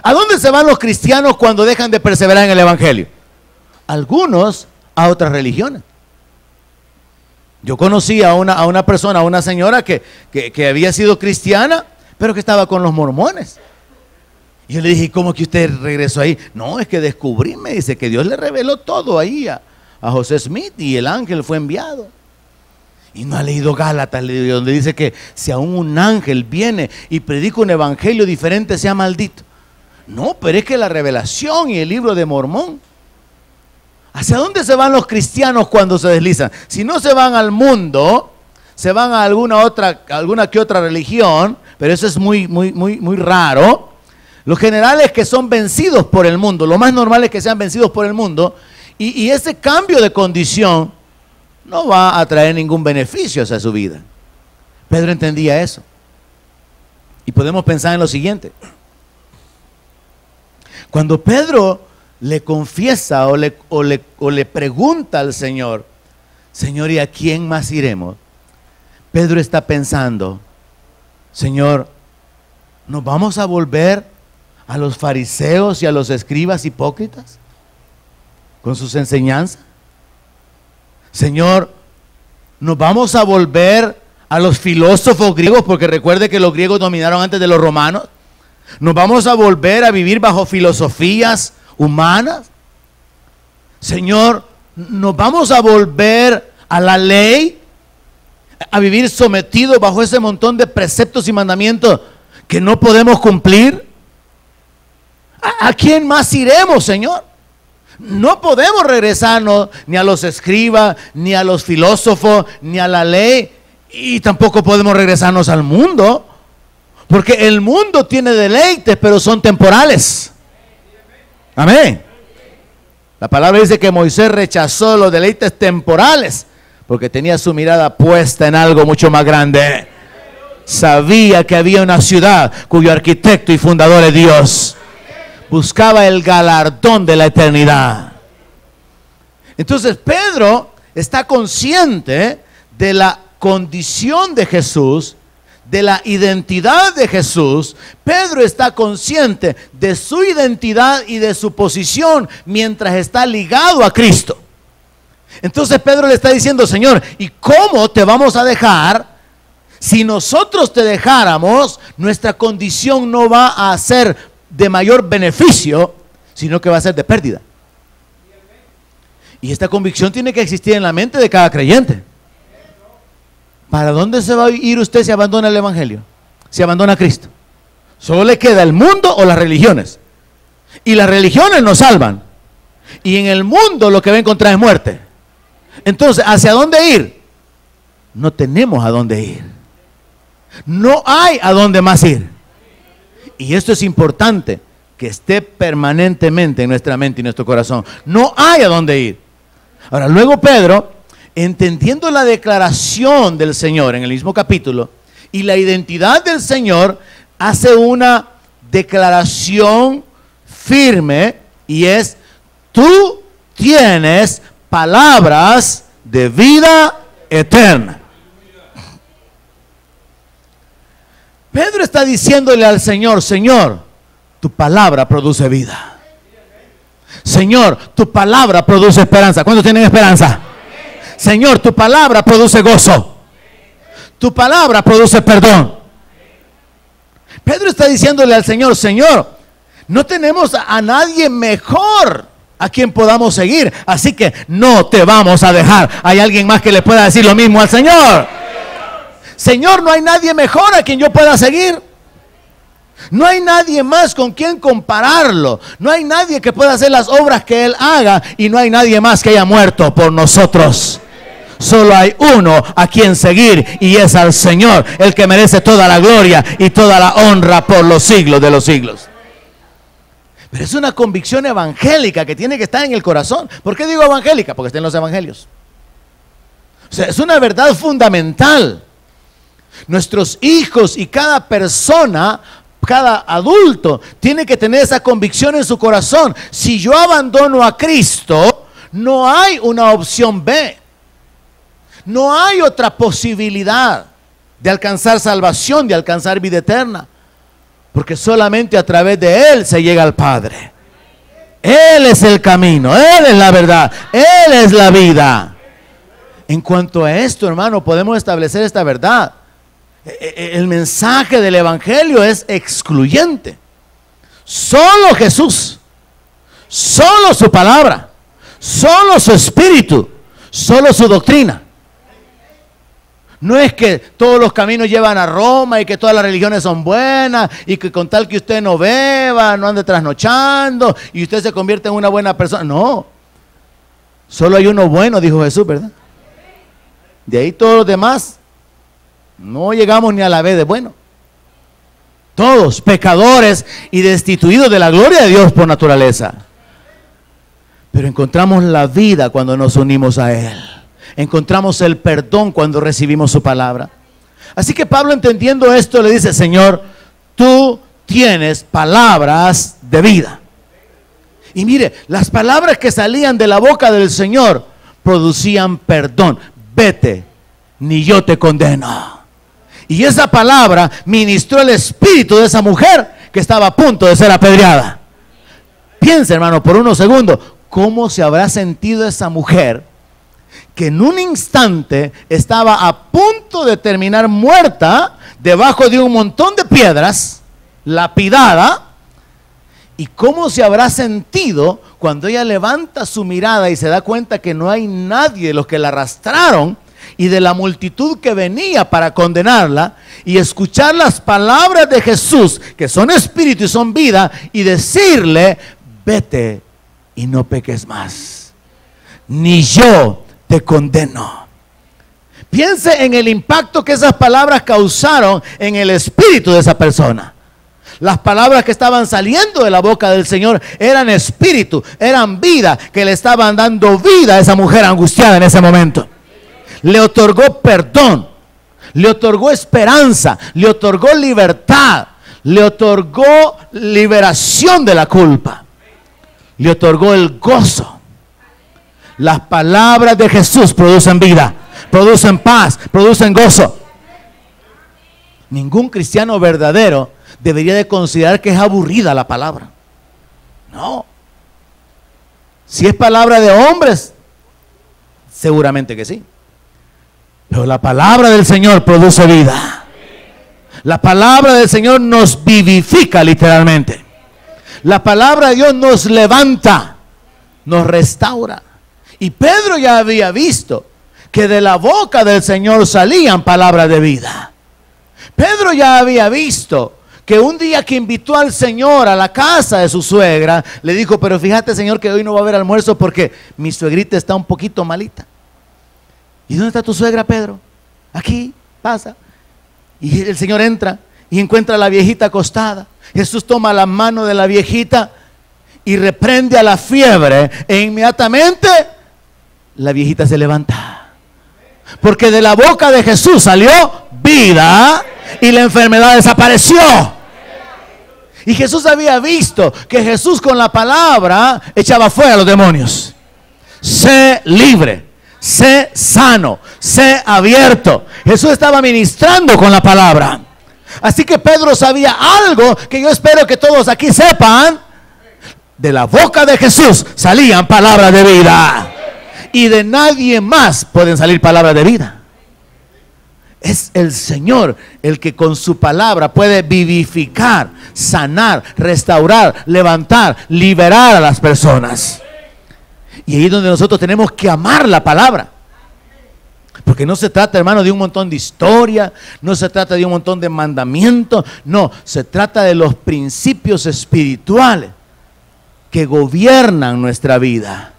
¿A dónde se van los cristianos cuando dejan de perseverar en el evangelio? Algunos a otras religiones. Yo conocí a una persona, a una señora que había sido cristiana, pero que estaba con los mormones. Y yo le dije, ¿cómo que usted regresó ahí? No, es que descubrí, me dice, que Dios le reveló todo ahí a José Smith y el ángel fue enviado. Y no ha leído Gálatas, donde dice que si aún un ángel viene y predica un evangelio diferente, sea maldito. No, pero es que la Revelación y el Libro de Mormón. ¿Hacia dónde se van los cristianos cuando se deslizan? Si no se van al mundo, se van a alguna que otra religión, pero eso es muy raro. Lo general es que son vencidos por el mundo. Lo más normal es que sean vencidos por el mundo. Y ese cambio de condición no va a traer ningún beneficio hacia su vida. Pedro entendía eso. Y podemos pensar en lo siguiente. Cuando Pedro le confiesa o le pregunta al Señor, Señor, ¿y a quién más iremos? Pedro está pensando, Señor, ¿nos vamos a volver a los fariseos y a los escribas hipócritas con sus enseñanzas? Señor, ¿nos vamos a volver a los filósofos griegos? Porque recuerde que los griegos dominaron antes de los romanos. ¿Nos vamos a volver a vivir bajo filosofías humanas? Señor, ¿nos vamos a volver a la ley? ¿A vivir sometidos bajo ese montón de preceptos y mandamientos que no podemos cumplir? ¿A quién más iremos, Señor? No podemos regresarnos ni a los escribas, ni a los filósofos, ni a la ley, y tampoco podemos regresarnos al mundo, porque el mundo tiene deleites, pero son temporales. Amén. La palabra dice que Moisés rechazó los deleites temporales, porque tenía su mirada puesta en algo mucho más grande. Sabía que había una ciudad cuyo arquitecto y fundador es Dios. Buscaba el galardón de la eternidad. Entonces Pedro está consciente de la condición de Jesús, de la identidad de Jesús. Pedro está consciente de su identidad y de su posición mientras está ligado a Cristo. Entonces Pedro le está diciendo, Señor, ¿y cómo te vamos a dejar? Si nosotros te dejáramos, nuestra condición no va a ser de mayor beneficio, sino que va a ser de pérdida. Y esta convicción tiene que existir en la mente de cada creyente. ¿Para dónde se va a ir usted si abandona el Evangelio? Si abandona a Cristo. Solo le queda el mundo o las religiones. Y las religiones nos salvan. Y en el mundo lo que va a encontrar es muerte. Entonces, ¿hacia dónde ir? No tenemos a dónde ir. No hay a dónde más ir. Y esto es importante, que esté permanentemente en nuestra mente y nuestro corazón. No hay a dónde ir. Ahora, luego Pedro, entendiendo la declaración del Señor en el mismo capítulo y la identidad del Señor, hace una declaración firme y es: tú tienes palabras de vida eterna. Pedro está diciéndole al Señor: Señor, tu palabra produce vida. Señor, tu palabra produce esperanza. ¿Cuántos tienen esperanza? Señor, tu palabra produce gozo. Tu palabra produce perdón. Pedro está diciéndole al Señor: Señor, no tenemos a nadie mejor a quien podamos seguir, así que no te vamos a dejar. ¿Hay alguien más que le pueda decir lo mismo al Señor? Señor, no hay nadie mejor a quien yo pueda seguir. No hay nadie más con quien compararlo. No hay nadie que pueda hacer las obras que Él haga, y no hay nadie más que haya muerto por nosotros. Solo hay uno a quien seguir, y es al Señor, el que merece toda la gloria y toda la honra por los siglos de los siglos. Pero es una convicción evangélica que tiene que estar en el corazón. ¿Por qué digo evangélica? Porque está en los evangelios. O sea, es una verdad fundamental. Nuestros hijos y cada persona, cada adulto, tiene que tener esa convicción en su corazón. Si yo abandono a Cristo, no hay una opción B. No hay otra posibilidad de alcanzar salvación, de alcanzar vida eterna. Porque solamente a través de Él se llega al Padre. Él es el camino, Él es la verdad, Él es la vida. En cuanto a esto, hermano, podemos establecer esta verdad. El mensaje del Evangelio es excluyente. Solo Jesús, solo su palabra, solo su espíritu, solo su doctrina. No es que todos los caminos llevan a Roma y que todas las religiones son buenas y que con tal que usted no beba, no ande trasnochando y usted se convierte en una buena persona. No. Solo hay uno bueno, dijo Jesús, ¿verdad? De ahí todos los demás no llegamos ni a la vez de bueno. Todos pecadores y destituidos de la gloria de Dios por naturaleza. Pero encontramos la vida cuando nos unimos a Él. Encontramos el perdón cuando recibimos su palabra. Así que Pablo, entendiendo esto, le dice: Señor, tú tienes palabras de vida. Y mire, las palabras que salían de la boca del Señor producían perdón. Vete, ni yo te condeno. Y esa palabra ministró el espíritu de esa mujer que estaba a punto de ser apedreada. Piensa, hermano, por unos segundos, ¿cómo se habrá sentido esa mujer que en un instante estaba a punto de terminar muerta debajo de un montón de piedras, lapidada? ¿Y cómo se habrá sentido cuando ella levanta su mirada y se da cuenta que no hay nadie de los que la arrastraron y de la multitud que venía para condenarla, y escuchar las palabras de Jesús, que son espíritu y son vida, y decirle: vete y no peques más, ni yo te condeno? Piense en el impacto que esas palabras causaron en el espíritu de esa persona. Las palabras que estaban saliendo de la boca del Señor eran espíritu, eran vida, que le estaban dando vida a esa mujer angustiada en ese momento. Le otorgó perdón, le otorgó esperanza, le otorgó libertad, le otorgó liberación de la culpa, le otorgó el gozo. Las palabras de Jesús producen vida, producen paz, producen gozo. Ningún cristiano verdadero debería de considerar que es aburrida la palabra. No. Si es palabra de hombres, seguramente que sí. Pero la palabra del Señor produce vida. La palabra del Señor nos vivifica literalmente. La palabra de Dios nos levanta, nos restaura. Y Pedro ya había visto que de la boca del Señor salían palabras de vida. Pedro ya había visto que un día que invitó al Señor a la casa de su suegra, le dijo: pero fíjate, Señor, que hoy no va a haber almuerzo porque mi suegrita está un poquito malita. ¿Y dónde está tu suegra, Pedro? Aquí, pasa. Y el Señor entra y encuentra a la viejita acostada. Jesús toma la mano de la viejita y reprende a la fiebre, e inmediatamente la viejita se levanta. Porque de la boca de Jesús salió vida y la enfermedad desapareció. Y Jesús había visto que Jesús con la palabra echaba fuera a los demonios. Sé libre, sé sano, sé abierto. Jesús estaba ministrando con la palabra. Así que Pedro sabía algo que yo espero que todos aquí sepan: de la boca de Jesús salían palabras de vida. Y de nadie más pueden salir palabras de vida. Es el Señor el que con su palabra puede vivificar, sanar, restaurar, levantar, liberar a las personas. Y ahí es donde nosotros tenemos que amar la palabra. Porque no se trata, hermano, de un montón de historia, no se trata de un montón de mandamientos, no, se trata de los principios espirituales que gobiernan nuestra vida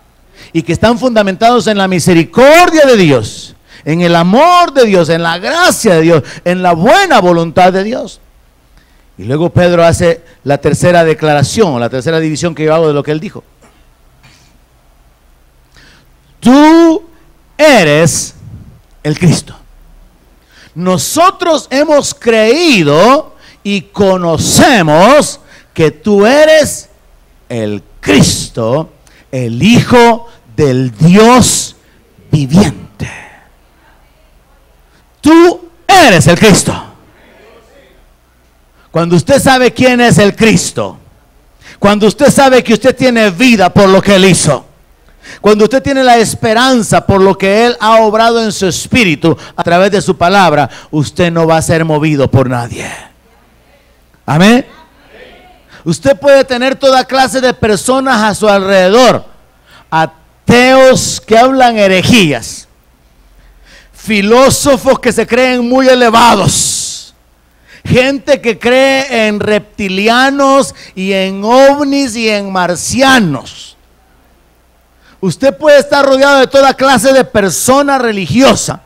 y que están fundamentados en la misericordia de Dios, en el amor de Dios, en la gracia de Dios, en la buena voluntad de Dios. Y luego Pedro hace la tercera declaración, la tercera división que yo hago de lo que él dijo. Tú eres el Cristo. Nosotros hemos creído y conocemos que tú eres el Cristo, el Hijo del Dios viviente. Tú eres el Cristo. Cuando usted sabe quién es el Cristo, cuando usted sabe que usted tiene vida por lo que Él hizo, cuando usted tiene la esperanza por lo que Él ha obrado en su espíritu a través de su palabra, usted no va a ser movido por nadie. Amén. Usted puede tener toda clase de personas a su alrededor, ateos que hablan herejías, filósofos que se creen muy elevados, gente que cree en reptilianos y en ovnis y en marcianos. Usted puede estar rodeado de toda clase de persona religiosa,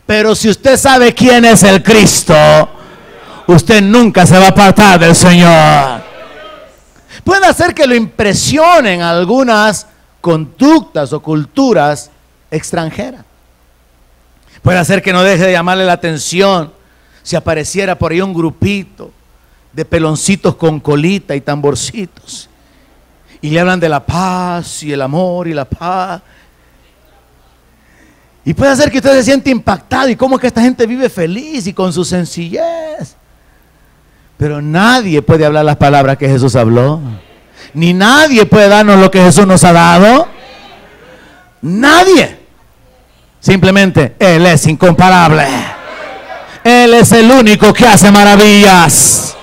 pero si usted sabe quién es el Cristo, usted nunca se va a apartar del Señor. Puede hacer que lo impresionen algunas conductas o culturas extranjeras. Puede hacer que no deje de llamarle la atención si apareciera por ahí un grupito de peloncitos con colita y tamborcitos y le hablan de la paz y el amor y la paz. Y puede hacer que usted se siente impactado y cómo que esta gente vive feliz y con su sencillez. Pero nadie puede hablar las palabras que Jesús habló. Ni nadie puede darnos lo que Jesús nos ha dado. Nadie. Simplemente Él es incomparable. Él es el único que hace maravillas.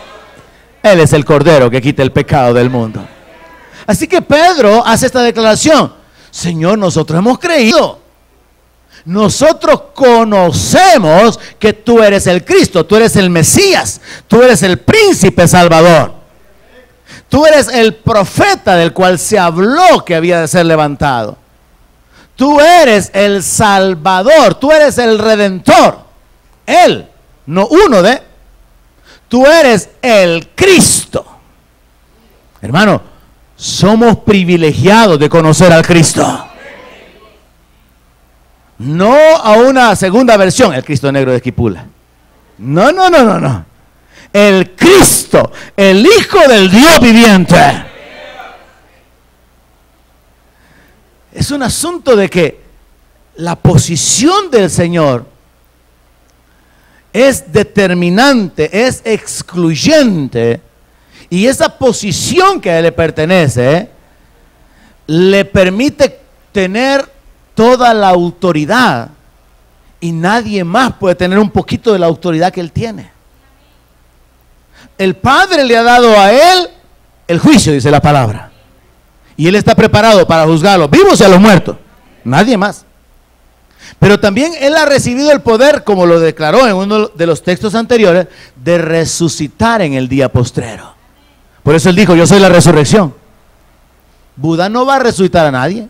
Él es el Cordero que quita el pecado del mundo. Así que Pedro hace esta declaración: Señor, nosotros hemos creído. Nosotros conocemos que tú eres el Cristo, tú eres el Mesías, tú eres el príncipe salvador. Tú eres el profeta del cual se habló que había de ser levantado. Tú eres el Salvador, tú eres el Redentor. Él, no uno de. Tú eres el Cristo. Hermano, somos privilegiados de conocer al Cristo. No a una segunda versión, el Cristo negro de Esquipula. No, no, no, no, no. El Cristo, el Hijo del Dios viviente. Es un asunto de que la posición del Señor es determinante, es excluyente, y esa posición que a Él le pertenece le permite tener toda la autoridad, y nadie más puede tener un poquito de la autoridad que Él tiene. El Padre le ha dado a Él el juicio, dice la palabra, y Él está preparado para juzgar a los vivos y a los muertos, nadie más. Pero también Él ha recibido el poder, como lo declaró en uno de los textos anteriores, de resucitar en el día postrero. Por eso Él dijo: yo soy la resurrección. Buda no va a resucitar a nadie,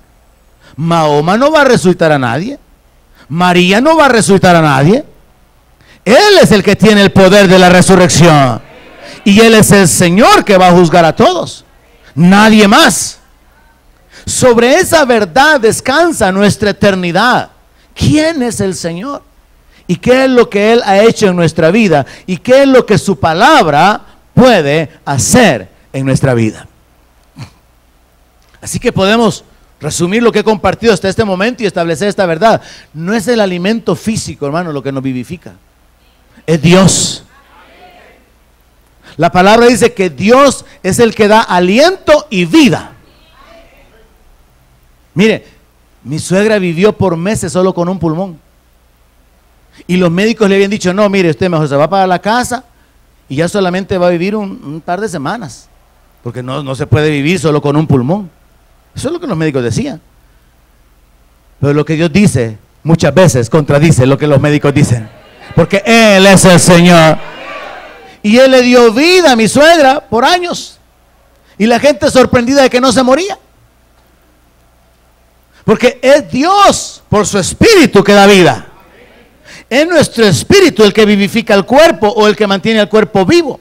Mahoma no va a resucitar a nadie, María no va a resucitar a nadie. Él es el que tiene el poder de la resurrección, y Él es el Señor que va a juzgar a todos, nadie más. Sobre esa verdad descansa nuestra eternidad. ¿Quién es el Señor? ¿Y qué es lo que Él ha hecho en nuestra vida? ¿Y qué es lo que su palabra puede hacer en nuestra vida? Así que podemos resumir lo que he compartido hasta este momento y establecer esta verdad. No es el alimento físico, hermano, lo que nos vivifica. Es Dios. La palabra dice que Dios es el que da aliento y vida. Mire, mi suegra vivió por meses solo con un pulmón. Y los médicos le habían dicho: no, mire, usted mejor se va para la casa y ya solamente va a vivir un par de semanas, porque no se puede vivir solo con un pulmón. Eso es lo que los médicos decían. Pero lo que Dios dice muchas veces contradice lo que los médicos dicen, porque Él es el Señor. Y Él le dio vida a mi suegra por años, y la gente sorprendida de que no se moría, porque es Dios por su espíritu que da vida. Es nuestro espíritu el que vivifica el cuerpo, o el que mantiene el cuerpo vivo.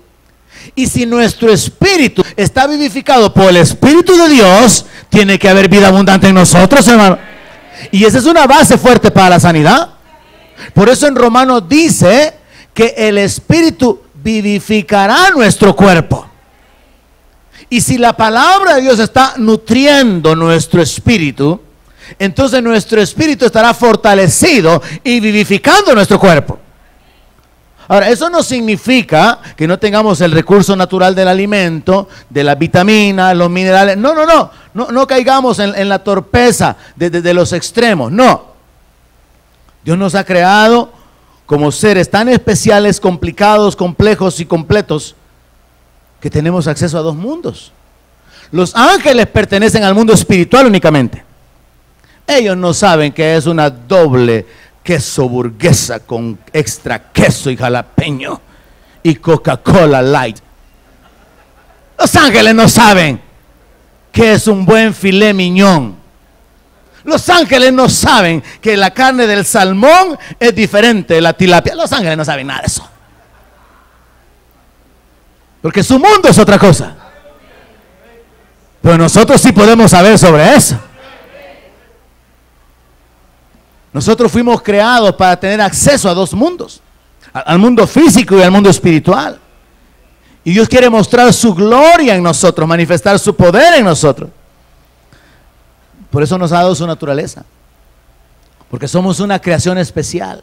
Y si nuestro espíritu está vivificado por el Espíritu de Dios, tiene que haber vida abundante en nosotros, hermano. Y esa es una base fuerte para la sanidad. Por eso en Romanos dice que el Espíritu vivificará nuestro cuerpo. Y si la palabra de Dios está nutriendo nuestro espíritu, entonces nuestro espíritu estará fortalecido y vivificando nuestro cuerpo. Ahora, eso no significa que no tengamos el recurso natural del alimento, de las vitaminas, los minerales. No caigamos en la torpeza de los extremos. No. Dios nos ha creado como seres tan especiales, complicados, complejos y completos, que tenemos acceso a dos mundos. Los ángeles pertenecen al mundo espiritual únicamente. Ellos no saben que es una doble queso burguesa con extra queso y jalapeño y Coca-Cola Light. Los ángeles no saben qué es un buen filet mignon. Los ángeles no saben que la carne del salmón es diferente de la tilapia. Los ángeles no saben nada de eso, porque su mundo es otra cosa. Pero nosotros sí podemos saber sobre eso. Nosotros fuimos creados para tener acceso a dos mundos, al mundo físico y al mundo espiritual. Y Dios quiere mostrar su gloria en nosotros, manifestar su poder en nosotros. Por eso nos ha dado su naturaleza, porque somos una creación especial.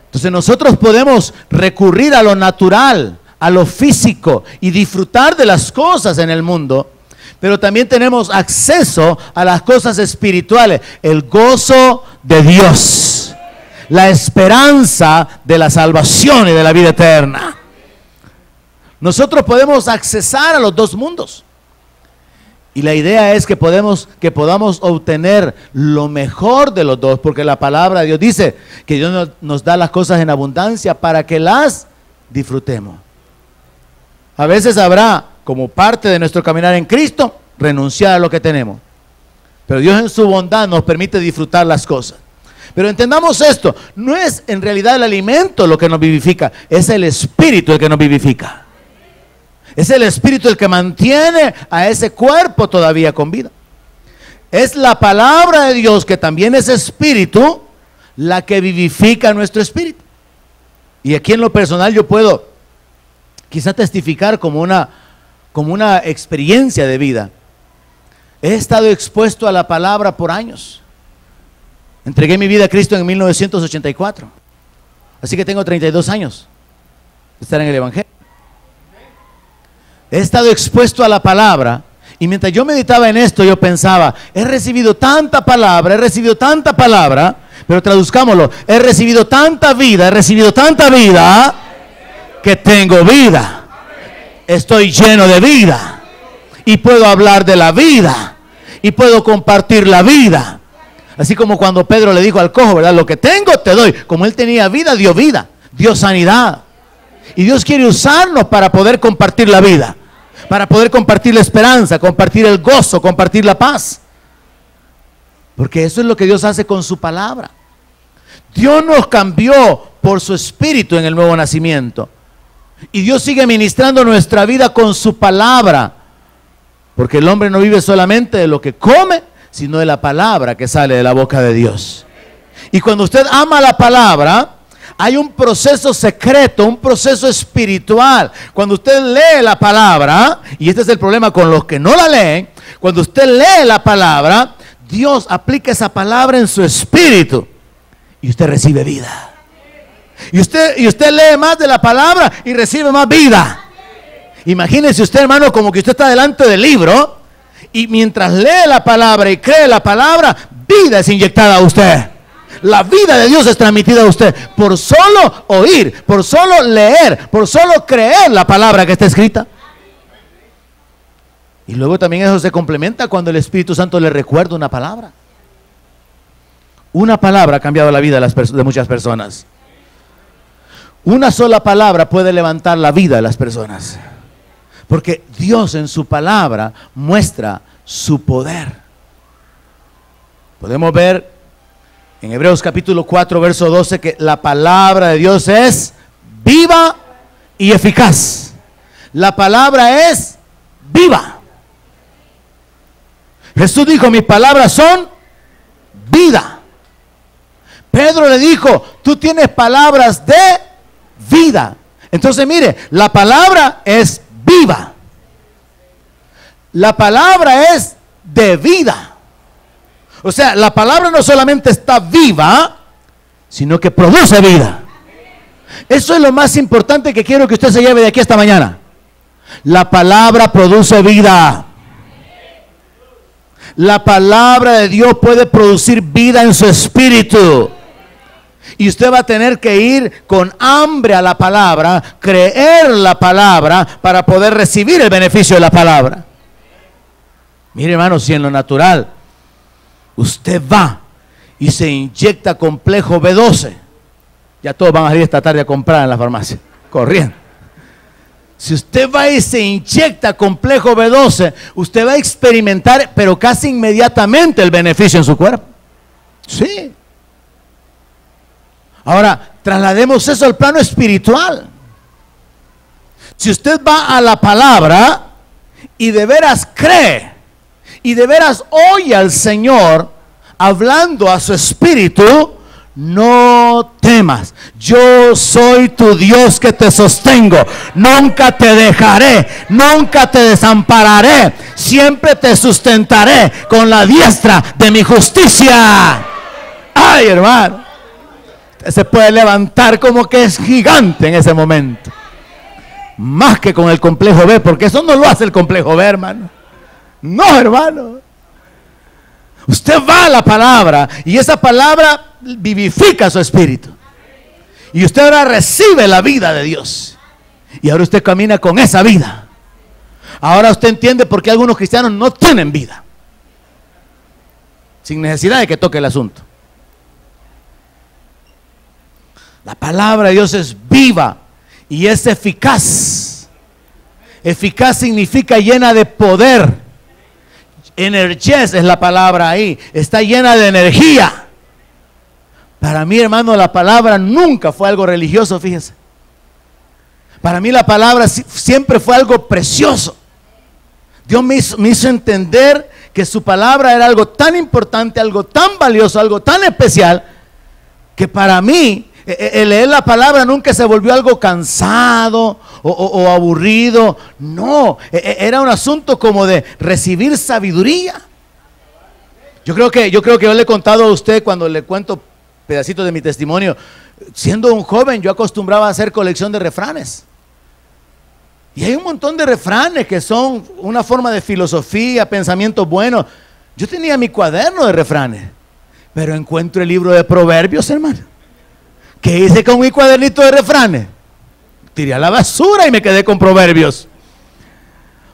Entonces nosotros podemos recurrir a lo natural, a lo físico y disfrutar de las cosas en el mundo, pero también tenemos acceso a las cosas espirituales, el gozo de Dios, la esperanza de la salvación y de la vida eterna. Nosotros podemos accesar a los dos mundos. Y la idea es que podamos obtener lo mejor de los dos, porque la palabra de Dios dice que Dios nos da las cosas en abundancia para que las disfrutemos. A veces habrá, como parte de nuestro caminar en Cristo, renunciar a lo que tenemos. Pero Dios en su bondad nos permite disfrutar las cosas. Pero entendamos esto, no es en realidad el alimento lo que nos vivifica, es el Espíritu el que nos vivifica. Es el Espíritu el que mantiene a ese cuerpo todavía con vida. Es la palabra de Dios, que también es Espíritu, la que vivifica nuestro espíritu. Y aquí en lo personal yo puedo quizá testificar como una experiencia de vida. He estado expuesto a la palabra por años. Entregué mi vida a Cristo en 1984. Así que tengo 32 años de estar en el Evangelio. He estado expuesto a la palabra, y mientras yo meditaba en esto, yo pensaba, he recibido tanta palabra, pero traduzcámoslo, he recibido tanta vida, que tengo vida. Estoy lleno de vida, y puedo hablar de la vida, y puedo compartir la vida. Así como cuando Pedro le dijo al cojo, ¿verdad? Lo que tengo te doy. Como él tenía vida, dio sanidad. Y Dios quiere usarnos para poder compartir la vida, para poder compartir la esperanza, compartir el gozo, compartir la paz. Porque eso es lo que Dios hace con su palabra. Dios nos cambió por su Espíritu en el nuevo nacimiento. Y Dios sigue ministrando nuestra vida con su palabra. Porque el hombre no vive solamente de lo que come, sino de la palabra que sale de la boca de Dios. Y cuando usted ama la palabra, hay un proceso secreto, un proceso espiritual. Cuando usted lee la palabra, y este es el problema con los que no la leen, cuando usted lee la palabra, Dios aplica esa palabra en su espíritu y usted recibe vida. Y usted lee más de la palabra y recibe más vida. Imagínese usted, hermano, como que usted está delante del libro, y mientras lee la palabra y cree la palabra, vida es inyectada a usted. La vida de Dios es transmitida a usted por solo oír, por solo leer, por solo creer la palabra que está escrita. Y luego también eso se complementa cuando el Espíritu Santo le recuerda una palabra. Una palabra ha cambiado la vida de muchas personas. Una sola palabra puede levantar la vida de las personas, porque Dios en su palabra muestra su poder. Podemos ver en Hebreos capítulo 4, verso 12, que la palabra de Dios es viva y eficaz. La palabra es viva. Jesús dijo, mis palabras son vida. Pedro le dijo, tú tienes palabras de vida. Entonces mire, la palabra es viva. La palabra es de vida. O sea, la palabra no solamente está viva, sino que produce vida. Eso es lo más importante que quiero que usted se lleve de aquí esta mañana. La palabra produce vida. La palabra de Dios puede producir vida en su espíritu. Y usted va a tener que ir con hambre a la palabra, creer la palabra para poder recibir el beneficio de la palabra. Mire, hermano, si en lo natural usted va y se inyecta complejo B12. Ya todos van a salir esta tarde a comprar en la farmacia, corriendo. Si usted va y se inyecta complejo B12, usted va a experimentar, pero casi inmediatamente, el beneficio en su cuerpo. Sí. Ahora, traslademos eso al plano espiritual. Si usted va a la palabra y de veras cree, y de veras oye al Señor hablando a su espíritu, no temas, yo soy tu Dios que te sostengo, nunca te dejaré, nunca te desampararé, siempre te sustentaré con la diestra de mi justicia. Ay, hermano, usted se puede levantar como que es gigante en ese momento, más que con el complejo B, porque eso no lo hace el complejo B, hermano. No, hermano. Usted va a la palabra y esa palabra vivifica su espíritu. Y usted ahora recibe la vida de Dios. Y ahora usted camina con esa vida. Ahora usted entiende por qué algunos cristianos no tienen vida. Sin necesidad de que toque el asunto. La palabra de Dios es viva y es eficaz. Eficaz significa llena de poder. Energies es la palabra ahí. Está llena de energía. Para mí, hermano, la palabra nunca fue algo religioso, fíjese. Para mí la palabra siempre fue algo precioso. Dios me hizo entender que su palabra era algo tan importante, algo tan valioso, algo tan especial, que para mí el leer la palabra nunca se volvió algo cansado o aburrido. No, era un asunto como de recibir sabiduría. Yo creo que yo le he contado a usted cuando le cuento pedacitos de mi testimonio. Siendo un joven, yo acostumbraba a hacer colección de refranes. Y hay un montón de refranes que son una forma de filosofía, pensamientos buenos. Yo tenía mi cuaderno de refranes, pero encuentro el libro de Proverbios, hermano. ¿Qué hice con mi cuadernito de refranes? Tiré a la basura y me quedé con Proverbios.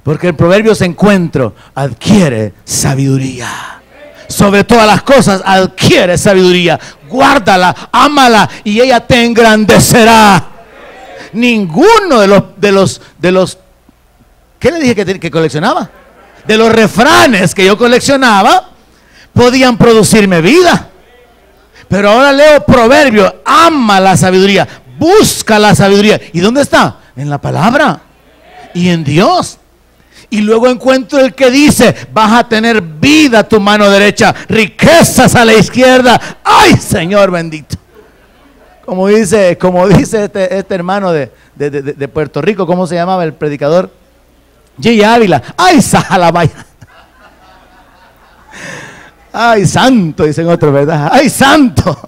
Porque en Proverbios encuentro, adquiere sabiduría. Sobre todas las cosas, adquiere sabiduría. Guárdala, ámala y ella te engrandecerá. Ninguno de los ¿qué le dije que coleccionaba? De los refranes que yo coleccionaba podían producirme vida. Pero ahora leo Proverbios, ama la sabiduría, busca la sabiduría. ¿Y dónde está? En la palabra y en Dios. Y luego encuentro el que dice, vas a tener vida a tu mano derecha, riquezas a la izquierda. ¡Ay, Señor bendito! Como dice este hermano de Puerto Rico, ¿cómo se llamaba el predicador? J. Ávila. ¡Ay, Sajalabaya! ¡Ay, santo! Dicen otros, ¿verdad? ¡Ay, santo!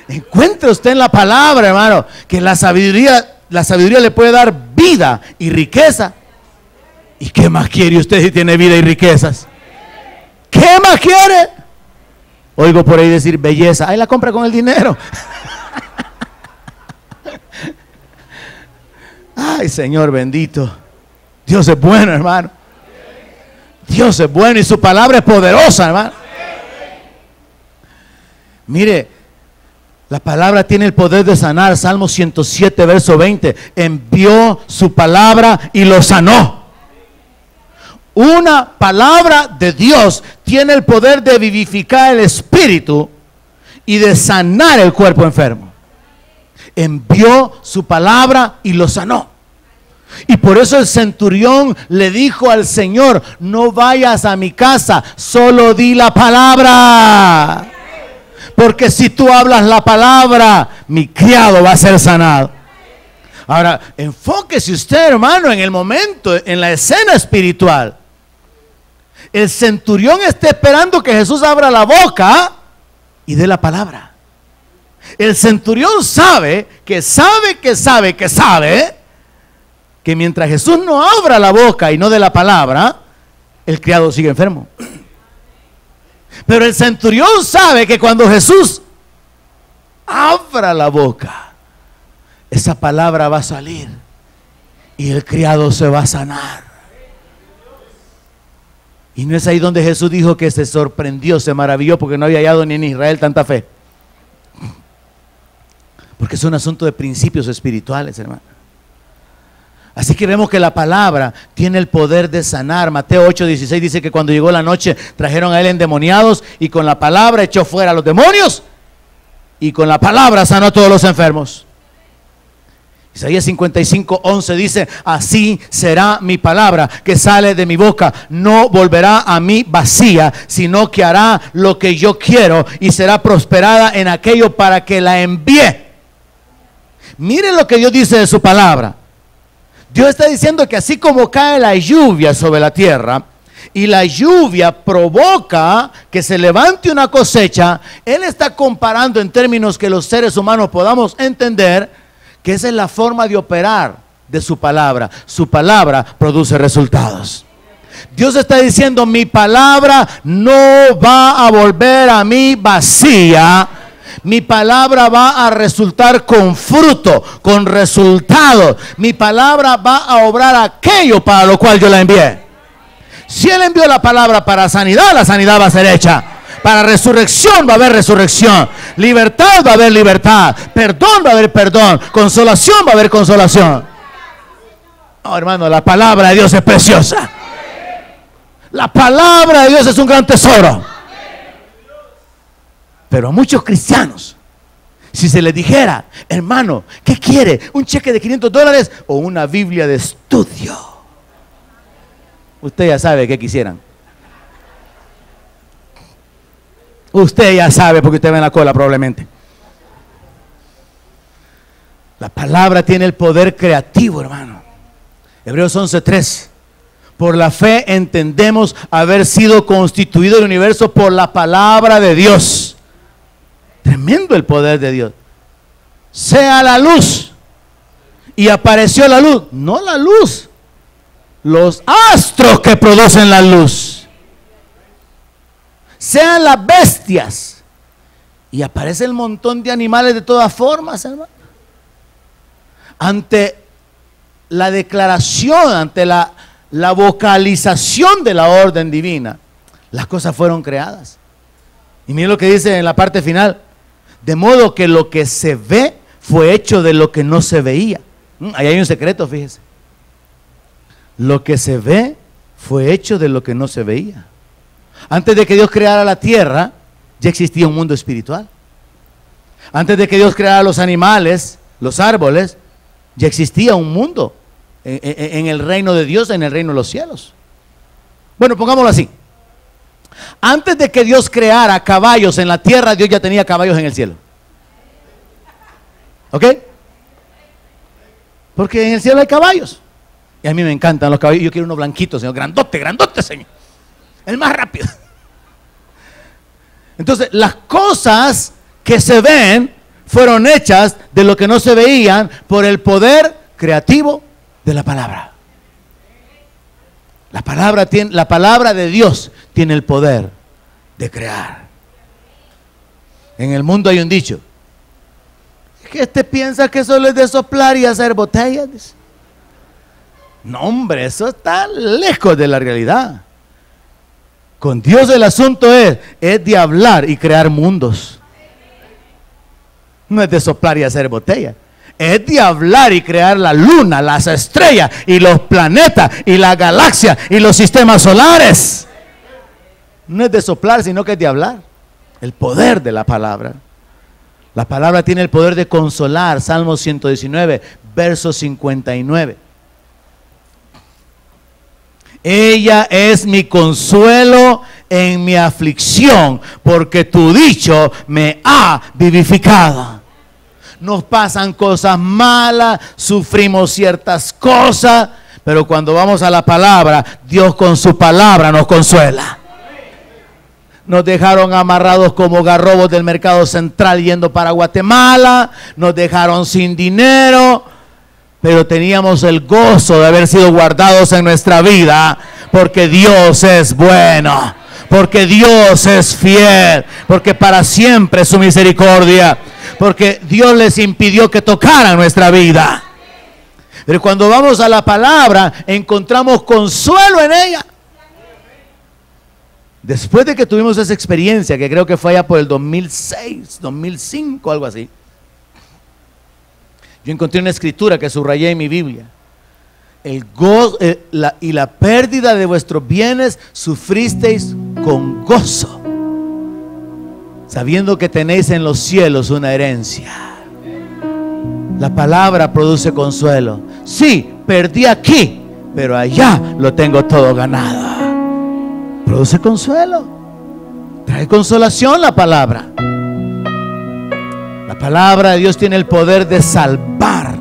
Encuentre usted en la palabra, hermano, que la sabiduría le puede dar vida y riqueza. ¿Y qué más quiere usted si tiene vida y riquezas? ¿Qué más quiere? Oigo por ahí decir belleza. Ahí la compra con el dinero. Ay, Señor bendito. Dios es bueno, hermano. Dios es bueno y su palabra es poderosa, hermano. Mire, la palabra tiene el poder de sanar. Salmo 107, verso 20. Envió su palabra y lo sanó. Una palabra de Dios tiene el poder de vivificar el espíritu y de sanar el cuerpo enfermo. Envió su palabra y lo sanó. Y por eso el centurión le dijo al Señor, no vayas a mi casa, solo di la palabra. Porque si tú hablas la palabra, mi criado va a ser sanado. Ahora, enfóquese usted, hermano, en el momento, en la escena espiritual. El centurión está esperando que Jesús abra la boca y dé la palabra. El centurión sabe que mientras Jesús no abra la boca y no dé la palabra, el criado sigue enfermo. Pero el centurión sabe que cuando Jesús abra la boca, esa palabra va a salir y el criado se va a sanar. Y no es ahí donde Jesús dijo que se sorprendió, se maravilló porque no había hallado ni en Israel tanta fe. Porque es un asunto de principios espirituales, hermano. Así que vemos que la palabra tiene el poder de sanar. Mateo 8:16 dice que cuando llegó la noche trajeron a él endemoniados y con la palabra echó fuera a los demonios y con la palabra sanó a todos los enfermos. Isaías 55:11 dice: así será mi palabra que sale de mi boca, no volverá a mí vacía, sino que hará lo que yo quiero y será prosperada en aquello para que la envíe. Miren lo que Dios dice de su palabra. Dios está diciendo que así como cae la lluvia sobre la tierra y la lluvia provoca que se levante una cosecha, Él está comparando en términos que los seres humanos podamos entender que esa es la forma de operar de su palabra. Su palabra produce resultados. Dios está diciendo: mi palabra no va a volver a mí vacía. Mi palabra va a resultar con fruto, con resultados. Mi palabra va a obrar aquello para lo cual yo la envié. Si Él envió la palabra para sanidad, la sanidad va a ser hecha. Para resurrección va a haber resurrección. Libertad va a haber libertad. Perdón va a haber perdón. Consolación va a haber consolación. Oh, hermano, la palabra de Dios es preciosa. La palabra de Dios es un gran tesoro. Pero a muchos cristianos, si se les dijera: hermano, ¿qué quiere? ¿Un cheque de $500 o una Biblia de estudio? Usted ya sabe qué quisieran. Usted ya sabe porque usted va en la cola probablemente. La palabra tiene el poder creativo, hermano. Hebreos 11:3. Por la fe entendemos haber sido constituido el universo por la palabra de Dios. Tremendo el poder de Dios. Sea la luz. Y apareció la luz. No la luz. Los astros que producen la luz. Sean las bestias. Y aparece el montón de animales de todas formas, hermano. Ante la declaración, ante la vocalización de la orden divina, las cosas fueron creadas. Y miren lo que dice en la parte final: de modo que lo que se ve fue hecho de lo que no se veía. Ahí hay un secreto, fíjese. Lo que se ve fue hecho de lo que no se veía. Antes de que Dios creara la tierra, ya existía un mundo espiritual. Antes de que Dios creara los animales, los árboles, ya existía un mundo en el reino de Dios, en el reino de los cielos. Bueno, pongámoslo así. Antes de que Dios creara caballos en la tierra, Dios ya tenía caballos en el cielo. ¿Ok? Porque en el cielo hay caballos. Y a mí me encantan los caballos. Yo quiero uno blanquito, Señor. Grandote, grandote, Señor. El más rápido. Entonces, las cosas que se ven fueron hechas de lo que no se veían por el poder creativo de la palabra. La palabra de Dios tiene el poder de crear. En el mundo hay un dicho: que piensa que solo es de soplar y hacer botellas. No, hombre, eso está lejos de la realidad. Con Dios el asunto es de hablar y crear mundos. No es de soplar y hacer botellas. Es de hablar y crear la luna, las estrellas y los planetas y la galaxia y los sistemas solares. No es de soplar, sino que es de hablar. El poder de la palabra. La palabra tiene el poder de consolar. Salmo 119, verso 59. Ella es mi consuelo en mi aflicción, porque tu dicho me ha vivificado. Nos pasan cosas malas, sufrimos ciertas cosas, pero cuando vamos a la palabra, Dios con su palabra nos consuela. Nos dejaron amarrados como garrobos del mercado central yendo para Guatemala, nos dejaron sin dinero, pero teníamos el gozo de haber sido guardados en nuestra vida, porque Dios es bueno, porque Dios es fiel, porque para siempre es su misericordia, porque Dios les impidió que tocaran nuestra vida. Pero cuando vamos a la palabra, encontramos consuelo en ella. Después de que tuvimos esa experiencia, que creo que fue allá por el 2006, 2005, algo así, yo encontré una escritura que subrayé en mi Biblia. El gozo y la pérdida de vuestros bienes sufristeis con gozo, sabiendo que tenéis en los cielos una herencia. La palabra produce consuelo. Sí, perdí aquí, pero allá lo tengo todo ganado. Produce consuelo. Trae consolación la palabra. La palabra de Dios tiene el poder de salvar.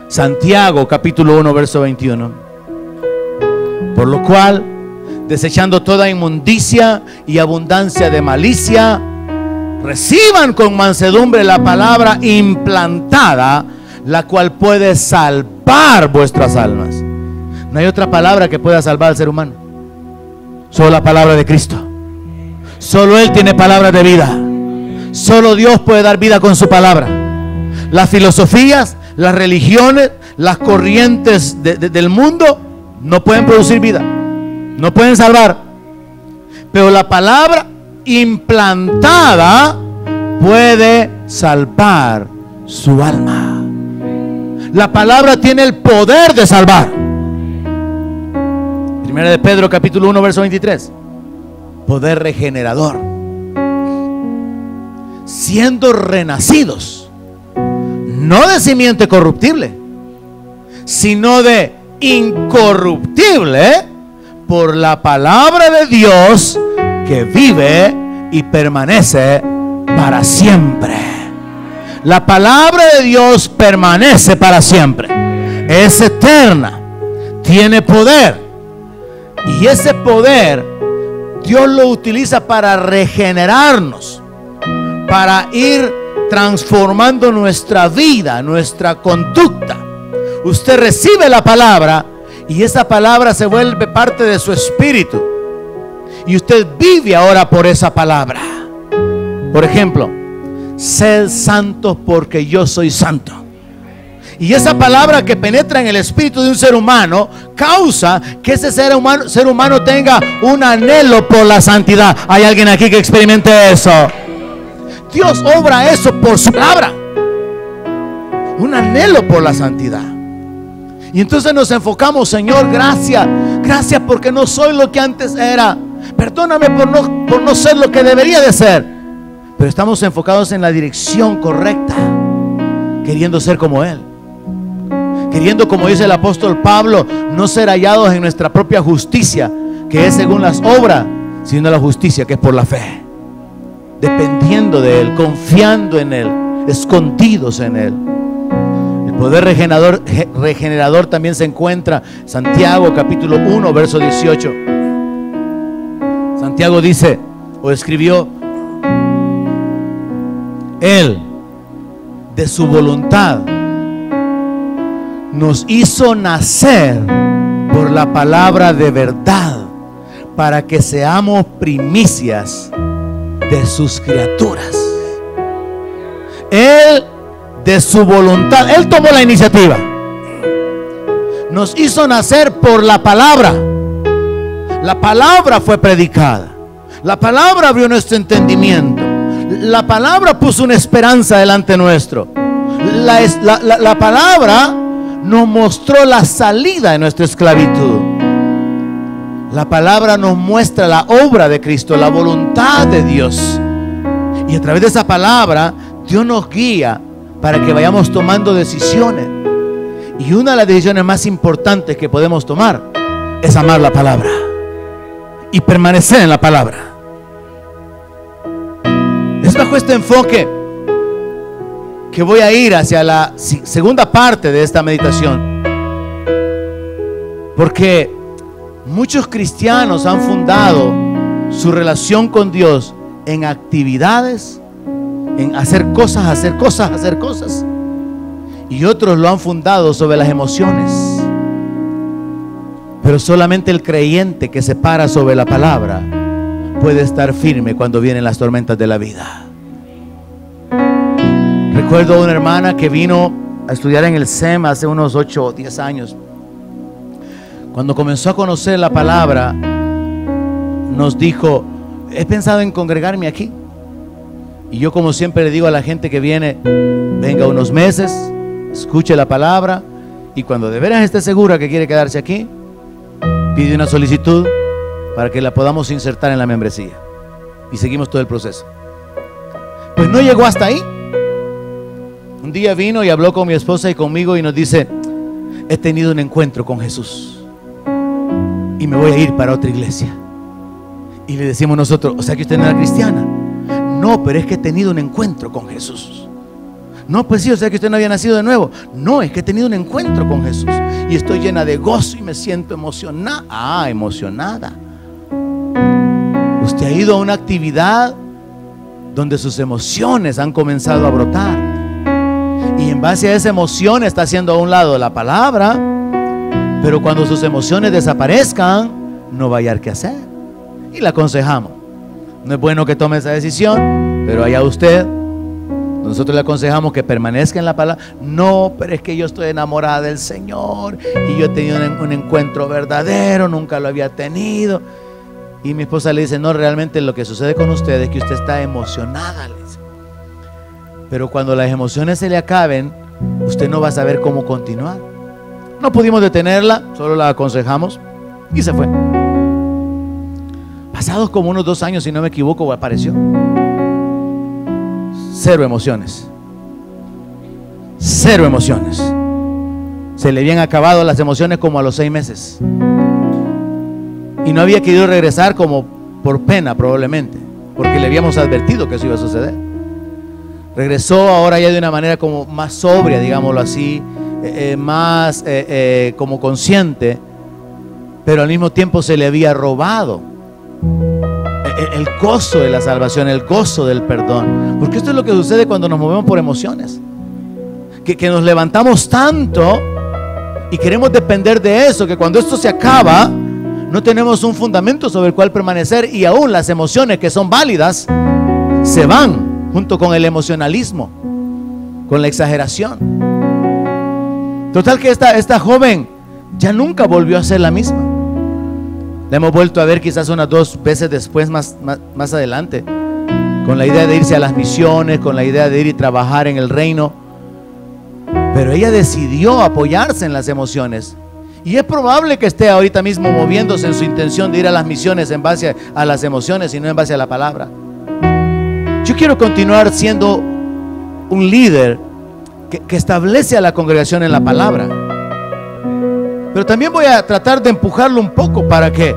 Santiago capítulo 1 verso 21. Por lo cual, desechando toda inmundicia y abundancia de malicia, reciban con mansedumbre la palabra implantada, la cual puede salvar vuestras almas. No hay otra palabra que pueda salvar al ser humano, solo la palabra de Cristo. Solo Él tiene palabras de vida. Solo Dios puede dar vida con su palabra. Las filosofías, las religiones, las corrientes del mundo no pueden producir vida, no pueden salvar. Pero la palabra implantada puede salvar su alma. La palabra tiene el poder de salvar. Primera de Pedro capítulo 1 verso 23. Poder regenerador. Siendo renacidos, no de simiente corruptible, sino de incorruptible, por la palabra de Dios que vive y permanece para siempre. La palabra de Dios permanece para siempre. Es eterna, tiene poder, y ese poder Dios lo utiliza para regenerarnos, para ir transformando nuestra vida, nuestra conducta. Usted recibe la palabra y esa palabra se vuelve parte de su espíritu, y usted vive ahora por esa palabra. Por ejemplo, sed santos porque yo soy santo. Y esa palabra que penetra en el espíritu de un ser humano causa que ese ser humano tenga un anhelo por la santidad. ¿Hay alguien aquí que experimente eso? Dios obra eso por su palabra. Un anhelo por la santidad. Y entonces nos enfocamos: Señor, gracias. Gracias porque no soy lo que antes era. Perdóname por no ser lo que debería de ser. Pero estamos enfocados en la dirección correcta, queriendo ser como Él. Queriendo, como dice el apóstol Pablo, no ser hallados en nuestra propia justicia, que es según las obras, sino la justicia que es por la fe. Dependiendo de Él, confiando en Él, escondidos en Él. El poder regenerador también se encuentra en Santiago capítulo 1 verso 18. Santiago dice o escribió: Él de su voluntad nos hizo nacer por la palabra de verdad, para que seamos primicias de sus criaturas. Él de su voluntad, Él tomó la iniciativa. Nos hizo nacer por la palabra. La palabra fue predicada. La palabra abrió nuestro entendimiento. La palabra puso una esperanza delante nuestro. La palabra nos mostró la salida de nuestra esclavitud. La palabra nos muestra la obra de Cristo, la voluntad de Dios. Y a través de esa palabra, Dios nos guía para que vayamos tomando decisiones. Y una de las decisiones más importantes que podemos tomar es amar la palabra y permanecer en la palabra. Es bajo este enfoque que voy a ir hacia la segunda parte de esta meditación, porque muchos cristianos han fundado su relación con Dios en actividades, en hacer cosas, y otros lo han fundado sobre las emociones. Pero solamente el creyente que se para sobre la palabra puede estar firme cuando vienen las tormentas de la vida. Recuerdo a una hermana que vino a estudiar en el SEM hace unos 8 o 10 años. Cuando comenzó a conocer la palabra, nos dijo: he pensado en congregarme aquí. Y yo, como siempre le digo a la gente que viene, venga unos meses, escuche la palabra, y cuando de veras esté segura que quiere quedarse aquí, pide una solicitud para que la podamos insertar en la membresía, y seguimos todo el proceso. Pues no llegó hasta ahí. Un día vino y habló con mi esposa y conmigo y nos dice: he tenido un encuentro con Jesús y me voy a ir para otra iglesia. Y le decimos nosotros: o sea que usted no era cristiana. No, pero es que he tenido un encuentro con Jesús. No, pues sí, o sea que usted no había nacido de nuevo. No, es que he tenido un encuentro con Jesús y estoy llena de gozo y me siento emocionada. Ah, emocionada. Usted ha ido a una actividad donde sus emociones han comenzado a brotar, y en base a esa emoción está haciendo a un lado la palabra. Pero cuando sus emociones desaparezcan, no va a hallar qué hacer, y le aconsejamos: no es bueno que tome esa decisión, pero allá usted. Nosotros le aconsejamos que permanezca en la palabra. No, pero es que yo estoy enamorada del Señor y yo he tenido un encuentro verdadero, nunca lo había tenido. Y mi esposa le dice: no, realmente lo que sucede con usted es que usted está emocionada, le dice. Pero cuando las emociones se le acaben, usted no va a saber cómo continuar. No pudimos detenerla, solo la aconsejamos y se fue. Pasados como unos 2 años, si no me equivoco, apareció. Cero emociones. Cero emociones. Se le habían acabado las emociones como a los 6 meses. Y no había querido regresar, como por pena probablemente, porque le habíamos advertido que eso iba a suceder. Regresó ahora ya de una manera como más sobria, digámoslo así, más como consciente, pero al mismo tiempo se le había robado el gozo de la salvación, el gozo del perdón. Porque esto es lo que sucede cuando nos movemos por emociones, que nos levantamos tanto y queremos depender de eso, que cuando esto se acaba no tenemos un fundamento sobre el cual permanecer, y aún las emociones que son válidas se van junto con el emocionalismo, con la exageración. Total que esta joven ya nunca volvió a ser la misma. La hemos vuelto a ver quizás unas 2 veces después, más adelante, con la idea de irse a las misiones, con la idea de ir y trabajar en el reino. Pero ella decidió apoyarse en las emociones, y es probable que esté ahorita mismo moviéndose en su intención de ir a las misiones en base a las emociones y no en base a la palabra. Yo quiero continuar siendo un líder que establece a la congregación en la palabra, pero también voy a tratar de empujarlo un poco para que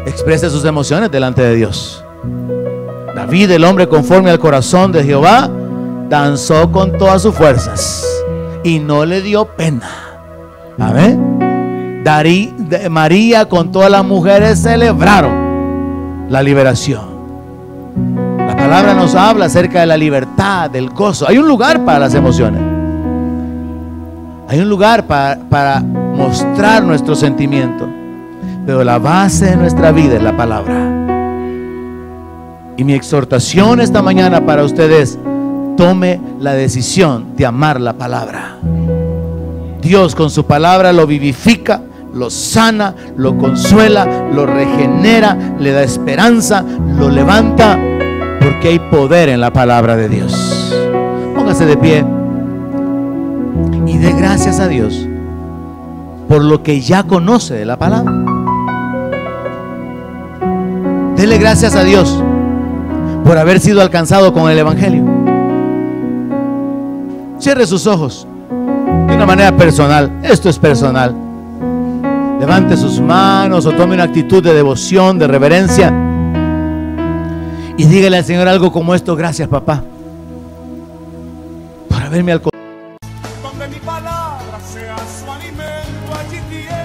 exprese sus emociones delante de Dios. David, el hombre conforme al corazón de Jehová, danzó con todas sus fuerzas y no le dio pena. Amén. María con todas las mujeres celebraron la liberación. La palabra nos habla acerca de la libertad, del gozo. Hay un lugar para las emociones. Hay un lugar para mostrar nuestros sentimientos, pero la base de nuestra vida es la palabra. Y mi exhortación esta mañana para ustedes: tome la decisión de amar la palabra. Dios con su palabra lo vivifica, lo sana, lo consuela, lo regenera, le da esperanza, lo levanta, porque hay poder en la palabra de Dios. Póngase de pie y dé gracias a Dios por lo que ya conoce de la palabra. Dele gracias a Dios por haber sido alcanzado con el evangelio. Cierre sus ojos de una manera personal. Esto es personal. Levante sus manos o tome una actitud de devoción, de reverencia, y dígale al Señor algo como esto: gracias, papá, por haberme alcanzado. Donde mi palabra sea su alimento, allí quiero